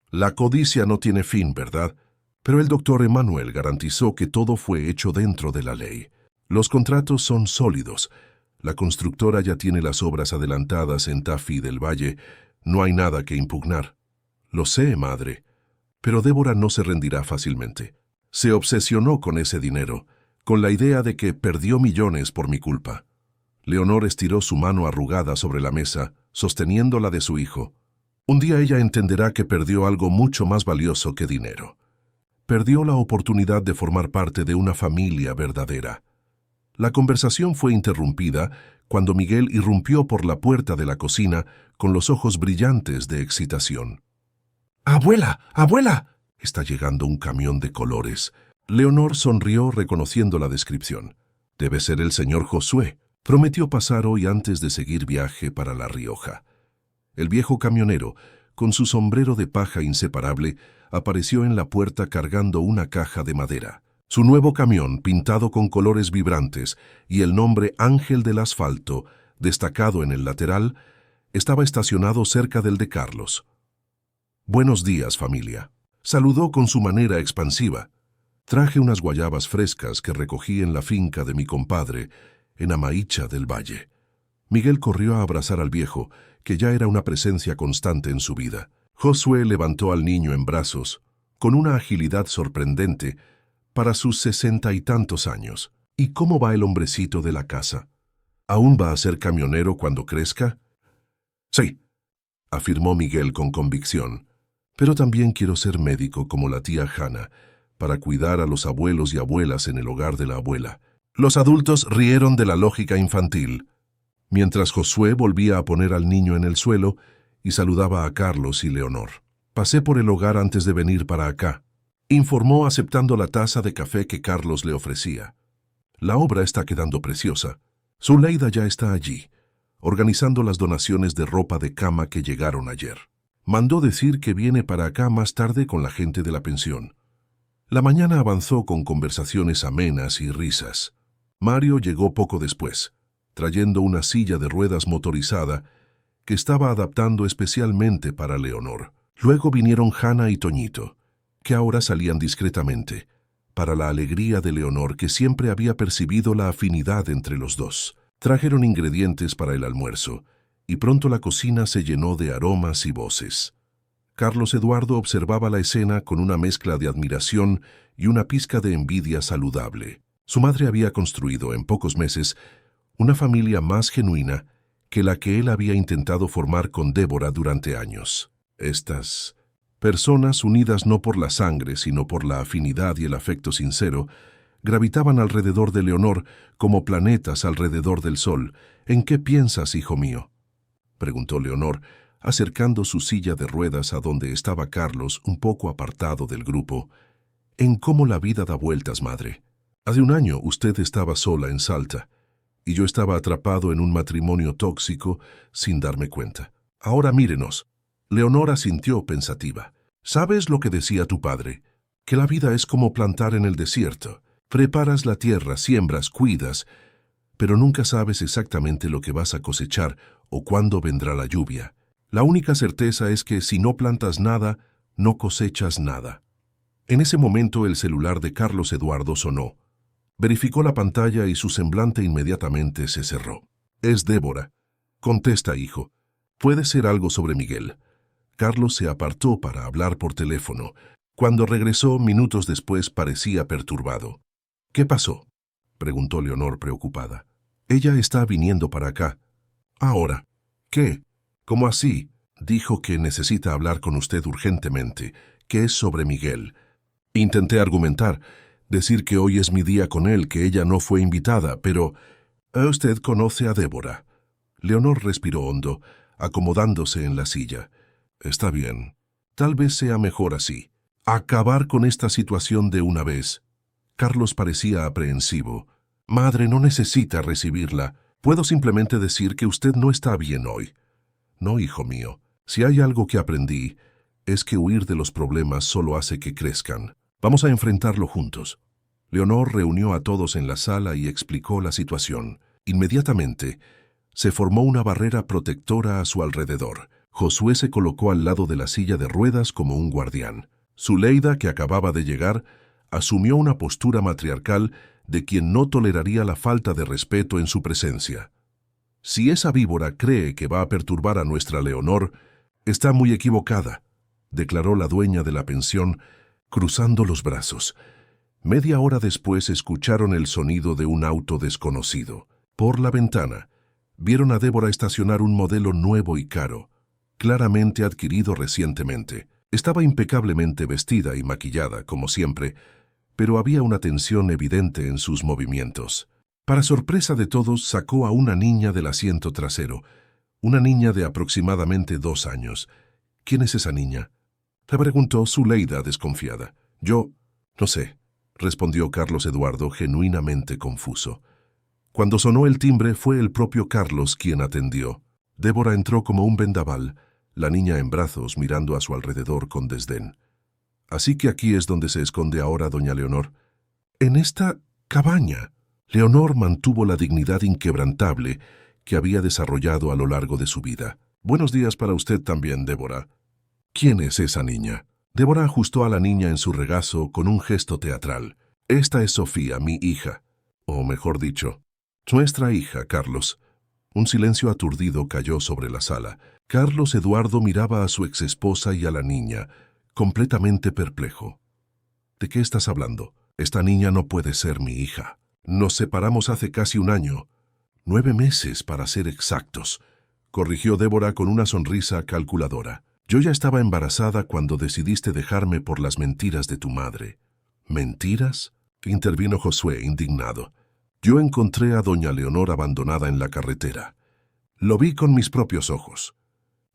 Speaker 1: La codicia no tiene fin, ¿verdad? Pero el doctor Emanuel garantizó que todo fue hecho dentro de la ley. Los contratos son sólidos. La constructora ya tiene las obras adelantadas en Tafí del Valle. No hay nada que impugnar. Lo sé, madre. Pero Débora no se rendirá fácilmente. Se obsesionó con ese dinero, con la idea de que perdió millones por mi culpa. Leonor estiró su mano arrugada sobre la mesa, sosteniendo la de su hijo. Un día ella entenderá que perdió algo mucho más valioso que dinero. Perdió la oportunidad de formar parte de una familia verdadera. La conversación fue interrumpida cuando Miguel irrumpió por la puerta de la cocina con los ojos brillantes de excitación. ¡Abuela! ¡Abuela! Está llegando un camión de colores. Leonor sonrió reconociendo la descripción. Debe ser el señor Josué. Prometió pasar hoy antes de seguir viaje para La Rioja. El viejo camionero, con su sombrero de paja inseparable, apareció en la puerta cargando una caja de madera. Su nuevo camión, pintado con colores vibrantes y el nombre Ángel del Asfalto, destacado en el lateral, estaba estacionado cerca del de Carlos. «Buenos días, familia», saludó con su manera expansiva. «Traje unas guayabas frescas que recogí en la finca de mi compadre, en Amaicha del Valle». Miguel corrió a abrazar al viejo, que ya era una presencia constante en su vida. Josué levantó al niño en brazos, con una agilidad sorprendente, para sus 60 y tantos años. ¿Y cómo va el hombrecito de la casa? ¿Aún va a ser camionero cuando crezca? Sí, afirmó Miguel con convicción. Pero también quiero ser médico como la tía Hanna, para cuidar a los abuelos y abuelas en el hogar de la abuela. Los adultos rieron de la lógica infantil, mientras Josué volvía a poner al niño en el suelo y saludaba a Carlos y Leonor. Pasé por el hogar antes de venir para acá, informó aceptando la taza de café que Carlos le ofrecía. La obra está quedando preciosa. Zuleida ya está allí, organizando las donaciones de ropa de cama que llegaron ayer. Mandó decir que viene para acá más tarde con la gente de la pensión. La mañana avanzó con conversaciones amenas y risas. Mario llegó poco después, trayendo una silla de ruedas motorizada que estaba adaptando especialmente para Leonor. Luego vinieron Hanna y Toñito, que ahora salían discretamente, para la alegría de Leonor, que siempre había percibido la afinidad entre los dos. Trajeron ingredientes para el almuerzo, y pronto la cocina se llenó de aromas y voces. Carlos Eduardo observaba la escena con una mezcla de admiración y una pizca de envidia saludable. Su madre había construido en pocos meses una familia más genuina que la que él había intentado formar con Débora durante años. Estas personas, unidas no por la sangre, sino por la afinidad y el afecto sincero, gravitaban alrededor de Leonor como planetas alrededor del sol. «¿En qué piensas, hijo mío?», preguntó Leonor, acercando su silla de ruedas a donde estaba Carlos, un poco apartado del grupo. «En cómo la vida da vueltas, madre. Hace un año usted estaba sola en Salta, y yo estaba atrapado en un matrimonio tóxico sin darme cuenta. Ahora mírenos». Leonor asintió pensativa. «¿Sabes lo que decía tu padre? Que la vida es como plantar en el desierto. Preparas la tierra, siembras, cuidas, pero nunca sabes exactamente lo que vas a cosechar o cuándo vendrá la lluvia. La única certeza es que si no plantas nada, no cosechas nada». En ese momento el celular de Carlos Eduardo sonó. Verificó la pantalla y su semblante inmediatamente se cerró. «Es Débora». «Contesta, hijo. Puede ser algo sobre Miguel». Carlos se apartó para hablar por teléfono. Cuando regresó, minutos después, parecía perturbado. «¿Qué pasó?», preguntó Leonor preocupada. «Ella está viniendo para acá». «¿Ahora? ¿Qué? ¿Cómo así?». «Dijo que necesita hablar con usted urgentemente, que es sobre Miguel». Intenté argumentar, decir que hoy es mi día con él, que ella no fue invitada, pero... «Usted conoce a Débora». Leonor respiró hondo, acomodándose en la silla. «Está bien. Tal vez sea mejor así. Acabar con esta situación de una vez». Carlos parecía aprehensivo. Madre, no necesita recibirla. Puedo simplemente decir que usted no está bien hoy. No, hijo mío. Si hay algo que aprendí, es que huir de los problemas solo hace que crezcan. Vamos a enfrentarlo juntos. Leonor reunió a todos en la sala y explicó la situación. Inmediatamente, se formó una barrera protectora a su alrededor. Josué se colocó al lado de la silla de ruedas como un guardián. Zuleida, que acababa de llegar, asumió una postura matriarcal de quien no toleraría la falta de respeto en su presencia. Si esa víbora cree que va a perturbar a nuestra Leonor, está muy equivocada, declaró la dueña de la pensión, cruzando los brazos. Media hora después escucharon el sonido de un auto desconocido. Por la ventana, vieron a Débora estacionar un modelo nuevo y caro, claramente adquirido recientemente. Estaba impecablemente vestida y maquillada, como siempre, pero había una tensión evidente en sus movimientos. Para sorpresa de todos, sacó a una niña del asiento trasero, una niña de aproximadamente 2 años. ¿Quién es esa niña?, le preguntó Zuleida, desconfiada. Yo, no sé, respondió Carlos Eduardo, genuinamente confuso. Cuando sonó el timbre, fue el propio Carlos quien atendió. Débora entró como un vendaval, la niña en brazos, mirando a su alrededor con desdén. Así que aquí es donde se esconde ahora doña Leonor. En esta cabaña. Leonor mantuvo la dignidad inquebrantable que había desarrollado a lo largo de su vida. Buenos días para usted también, Débora. ¿Quién es esa niña? Débora ajustó a la niña en su regazo con un gesto teatral. Esta es Sofía, mi hija. O mejor dicho, nuestra hija, Carlos. Un silencio aturdido cayó sobre la sala. Carlos Eduardo miraba a su exesposa y a la niña, completamente perplejo. ¿De qué estás hablando? Esta niña no puede ser mi hija. Nos separamos hace casi 1 año. 9 meses, para ser exactos, corrigió Débora con una sonrisa calculadora. Yo ya estaba embarazada cuando decidiste dejarme por las mentiras de tu madre. ¿Mentiras?, intervino Josué, indignado. Yo encontré a doña Leonor abandonada en la carretera. Lo vi con mis propios ojos.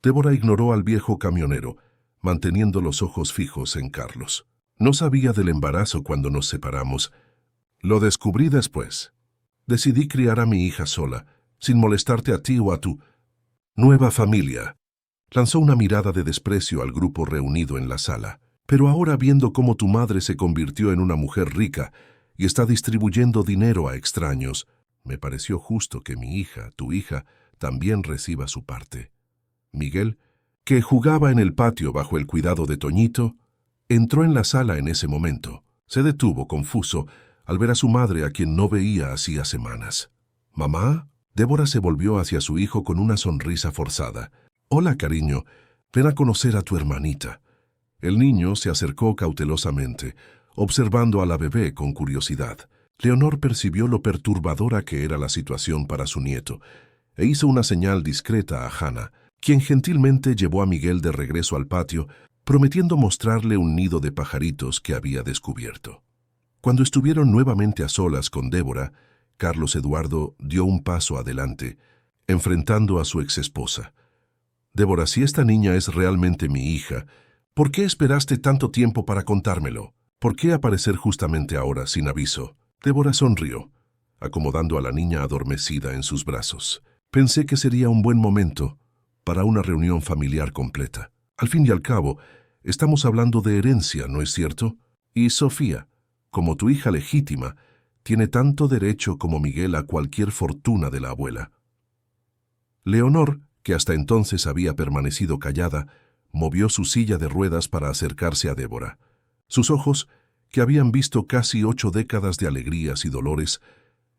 Speaker 1: Débora ignoró al viejo camionero, manteniendo los ojos fijos en Carlos. No sabía del embarazo cuando nos separamos. Lo descubrí después. Decidí criar a mi hija sola, sin molestarte a ti o a tu nueva familia. Lanzó una mirada de desprecio al grupo reunido en la sala. Pero ahora, viendo cómo tu madre se convirtió en una mujer rica y está distribuyendo dinero a extraños, me pareció justo que mi hija, tu hija, también reciba su parte. Miguel, que jugaba en el patio bajo el cuidado de Toñito, entró en la sala en ese momento. Se detuvo, confuso, al ver a su madre, a quien no veía hacía semanas. ¿Mamá? Débora se volvió hacia su hijo con una sonrisa forzada. Hola, cariño, ven a conocer a tu hermanita. El niño se acercó cautelosamente, observando a la bebé con curiosidad. Leonor percibió lo perturbadora que era la situación para su nieto, e hizo una señal discreta a Hannah, quien gentilmente llevó a Miguel de regreso al patio, prometiendo mostrarle un nido de pajaritos que había descubierto. Cuando estuvieron nuevamente a solas con Débora, Carlos Eduardo dio un paso adelante, enfrentando a su exesposa. Débora, si esta niña es realmente mi hija, ¿por qué esperaste tanto tiempo para contármelo? ¿Por qué aparecer justamente ahora, sin aviso? Débora sonrió, acomodando a la niña adormecida en sus brazos. Pensé que sería un buen momento para una reunión familiar completa. Al fin y al cabo, estamos hablando de herencia, ¿no es cierto? Y Sofía, como tu hija legítima, tiene tanto derecho como Miguel a cualquier fortuna de la abuela. Leonor, que hasta entonces había permanecido callada, movió su silla de ruedas para acercarse a Débora. Sus ojos, que habían visto casi 8 décadas de alegrías y dolores,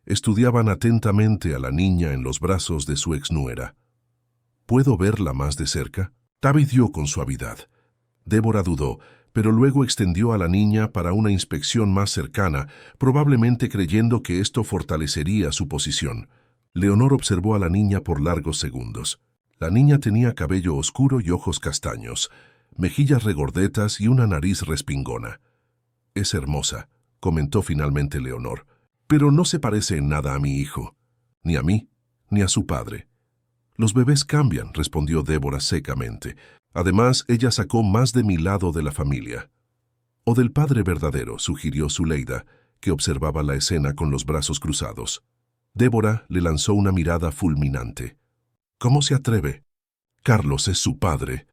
Speaker 1: estudiaban atentamente a la niña en los brazos de su exnuera. ¿Puedo verla más de cerca? Tabidió con suavidad. Débora dudó, pero luego extendió a la niña para una inspección más cercana, probablemente creyendo que esto fortalecería su posición. Leonor observó a la niña por largos segundos. La niña tenía cabello oscuro y ojos castaños, mejillas regordetas y una nariz respingona. Es hermosa, comentó finalmente Leonor, pero no se parece en nada a mi hijo, ni a mí, ni a su padre. Los bebés cambian, respondió Débora secamente. Además, ella sacó más de mi lado de la familia. O del padre verdadero, sugirió Zuleida, que observaba la escena con los brazos cruzados. Débora le lanzó una mirada fulminante. ¿Cómo se atreve? Carlos es su padre.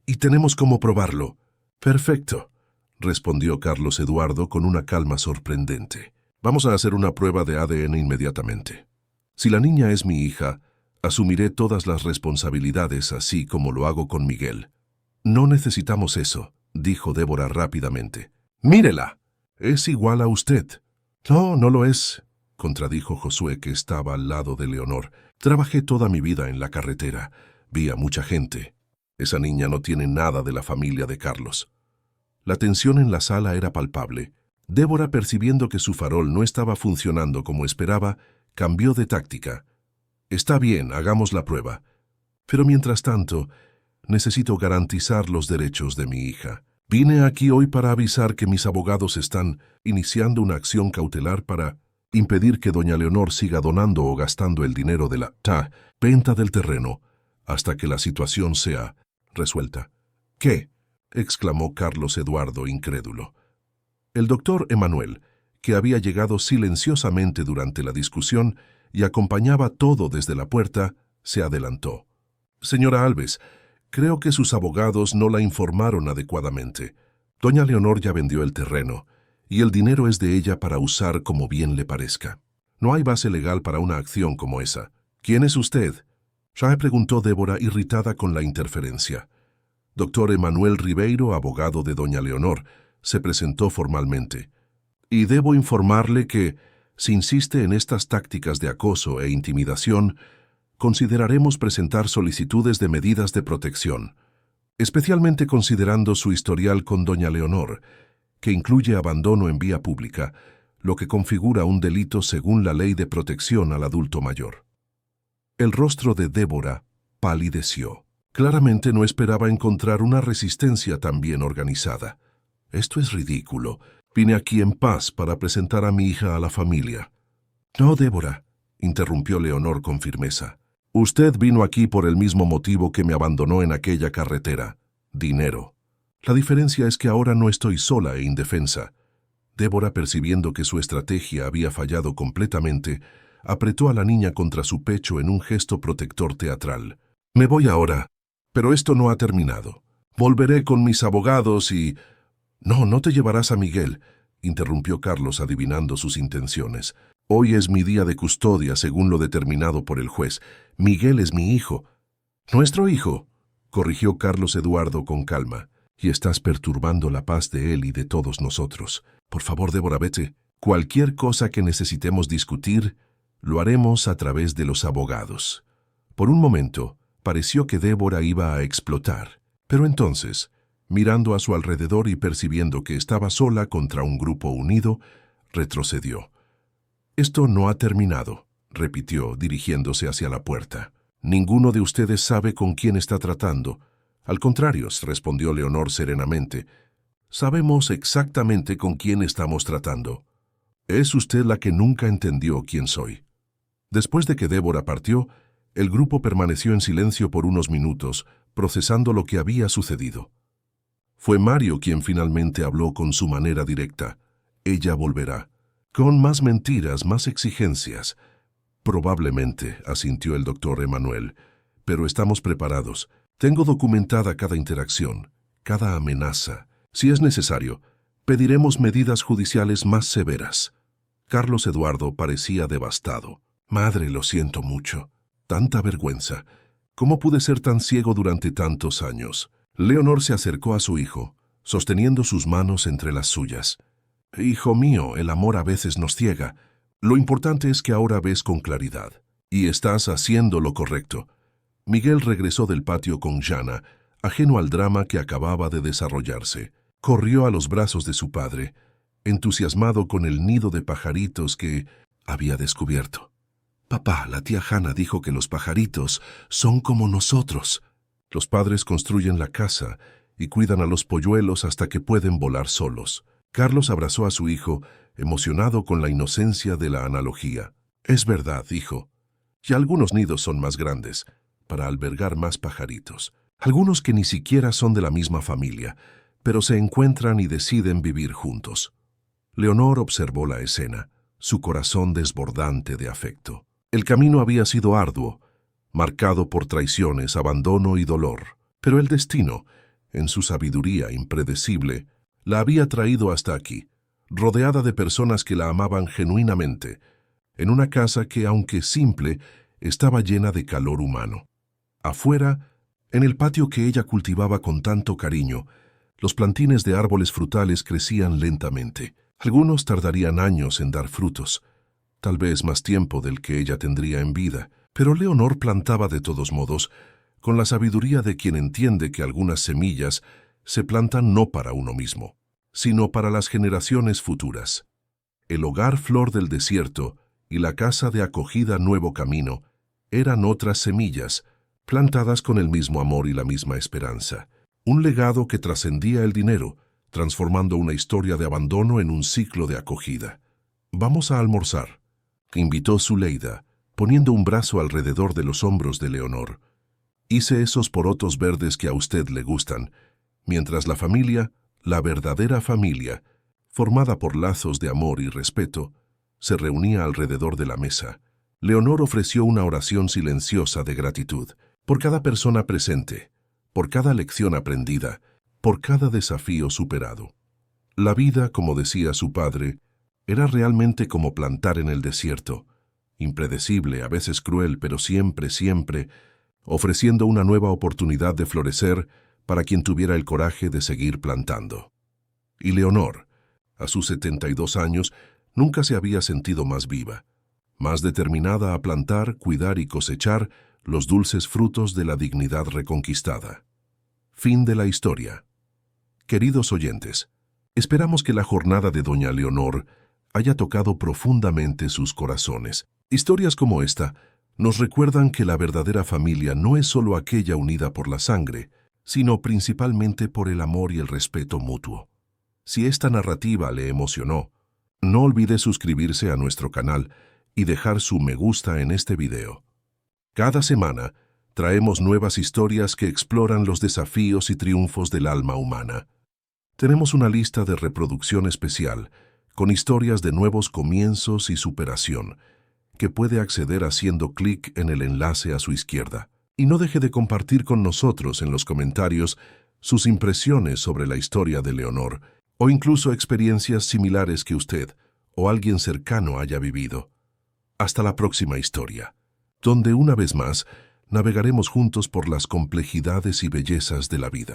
Speaker 1: Y tenemos cómo probarlo. Perfecto, respondió Carlos Eduardo con una calma sorprendente. Vamos a hacer una prueba de ADN inmediatamente. Si la niña es mi hija, asumiré todas las responsabilidades así como lo hago con Miguel. No necesitamos eso, dijo Débora rápidamente. ¡Mírela! Es igual a usted. No, no lo es, contradijo Josué, que estaba al lado de Leonor. Trabajé toda mi vida en la carretera. Vi a mucha gente. Esa niña no tiene nada de la familia de Carlos. La tensión en la sala era palpable. Débora, percibiendo que su farol no estaba funcionando como esperaba, cambió de táctica. Está bien, hagamos la prueba. Pero mientras tanto, necesito garantizar los derechos de mi hija. Vine aquí hoy para avisar que mis abogados están iniciando una acción cautelar para impedir que doña Leonor siga donando o gastando el dinero de la venta del terreno hasta que la situación sea resuelta. ¿Qué? Exclamó Carlos Eduardo, incrédulo. El doctor Emanuel, que había llegado silenciosamente durante la discusión y acompañaba todo desde la puerta, se adelantó. Señora Alves, creo que sus abogados no la informaron adecuadamente. Doña Leonor ya vendió el terreno, y el dinero es de ella para usar como bien le parezca. No hay base legal para una acción como esa. ¿Quién es usted? Shae preguntó Débora, irritada con la interferencia. Doctor Emanuel Ribeiro, abogado de doña Leonor, se presentó formalmente. Y debo informarle que, si insiste en estas tácticas de acoso e intimidación, consideraremos presentar solicitudes de medidas de protección, especialmente considerando su historial con doña Leonor, que incluye abandono en vía pública, lo que configura un delito según la Ley de Protección al Adulto Mayor. El rostro de Débora palideció. Claramente no esperaba encontrar una resistencia tan bien organizada. Esto es ridículo. Vine aquí en paz para presentar a mi hija a la familia. No, Débora, interrumpió Leonor con firmeza. Usted vino aquí por el mismo motivo que me abandonó en aquella carretera. Dinero. La diferencia es que ahora no estoy sola e indefensa. Débora, percibiendo que su estrategia había fallado completamente, apretó a la niña contra su pecho en un gesto protector teatral. Me voy ahora, pero esto no ha terminado. Volveré con mis abogados y... No, no te llevarás a Miguel, interrumpió Carlos, adivinando sus intenciones. Hoy es mi día de custodia, según lo determinado por el juez. Miguel es mi hijo. Nuestro hijo, corrigió Carlos Eduardo con calma. Y estás perturbando la paz de él y de todos nosotros. Por favor, Débora, vete. Cualquier cosa que necesitemos discutir, lo haremos a través de los abogados. Por un momento, pareció que Débora iba a explotar. Pero entonces, mirando a su alrededor y percibiendo que estaba sola contra un grupo unido, retrocedió. Esto no ha terminado, repitió, dirigiéndose hacia la puerta. Ninguno de ustedes sabe con quién está tratando. Al contrario, respondió Leonor serenamente. Sabemos exactamente con quién estamos tratando. Es usted la que nunca entendió quién soy. Después de que Débora partió, el grupo permaneció en silencio por unos minutos, procesando lo que había sucedido. Fue Mario quien finalmente habló con su manera directa. Ella volverá. Con más mentiras, más exigencias. Probablemente, asintió el doctor Emanuel, pero estamos preparados. Tengo documentada cada interacción, cada amenaza. Si es necesario, pediremos medidas judiciales más severas. Carlos Eduardo parecía devastado. Madre, lo siento mucho. Tanta vergüenza. ¿Cómo pude ser tan ciego durante tantos años? Leonor se acercó a su hijo, sosteniendo sus manos entre las suyas. Hijo mío, el amor a veces nos ciega. Lo importante es que ahora ves con claridad. Y estás haciendo lo correcto. Miguel regresó del patio con Jana, ajeno al drama que acababa de desarrollarse. Corrió a los brazos de su padre, entusiasmado con el nido de pajaritos que había descubierto. Papá, la tía Jana dijo que los pajaritos son como nosotros. Los padres construyen la casa y cuidan a los polluelos hasta que pueden volar solos. Carlos abrazó a su hijo, emocionado con la inocencia de la analogía. Es verdad, hijo. Y algunos nidos son más grandes, para albergar más pajaritos. Algunos que ni siquiera son de la misma familia, pero se encuentran y deciden vivir juntos. Leonor observó la escena, su corazón desbordante de afecto. El camino había sido arduo, marcado por traiciones, abandono y dolor, pero el destino, en su sabiduría impredecible, la había traído hasta aquí, rodeada de personas que la amaban genuinamente, en una casa que, aunque simple, estaba llena de calor humano. Afuera, en el patio que ella cultivaba con tanto cariño, los plantines de árboles frutales crecían lentamente. Algunos tardarían años en dar frutos, tal vez más tiempo del que ella tendría en vida, pero Leonor plantaba de todos modos, con la sabiduría de quien entiende que algunas semillas se plantan no para uno mismo, sino para las generaciones futuras. El hogar Flor del Desierto y la casa de acogida Nuevo Camino eran otras semillas, plantadas con el mismo amor y la misma esperanza. Un legado que trascendía el dinero, transformando una historia de abandono en un ciclo de acogida. «Vamos a almorzar», invitó Zuleida, poniendo un brazo alrededor de los hombros de Leonor. «Hice esos porotos verdes que a usted le gustan», mientras la familia, la verdadera familia, formada por lazos de amor y respeto, se reunía alrededor de la mesa. Leonor ofreció una oración silenciosa de gratitud, por cada persona presente, por cada lección aprendida, por cada desafío superado. La vida, como decía su padre, era realmente como plantar en el desierto, impredecible, a veces cruel, pero siempre, siempre, ofreciendo una nueva oportunidad de florecer para quien tuviera el coraje de seguir plantando. Y Leonor, a sus 72 años, nunca se había sentido más viva, más determinada a plantar, cuidar y cosechar los dulces frutos de la dignidad reconquistada. Fin de la historia. Queridos oyentes, esperamos que la jornada de Doña Leonor haya tocado profundamente sus corazones. Historias como esta nos recuerdan que la verdadera familia no es solo aquella unida por la sangre, sino principalmente por el amor y el respeto mutuo. Si esta narrativa le emocionó, no olvide suscribirse a nuestro canal y dejar su me gusta en este video. Cada semana traemos nuevas historias que exploran los desafíos y triunfos del alma humana. Tenemos una lista de reproducción especial con historias de nuevos comienzos y superación, que puede acceder haciendo clic en el enlace a su izquierda. Y no deje de compartir con nosotros en los comentarios sus impresiones sobre la historia de Leonor, o incluso experiencias similares que usted o alguien cercano haya vivido. Hasta la próxima historia, donde una vez más navegaremos juntos por las complejidades y bellezas de la vida.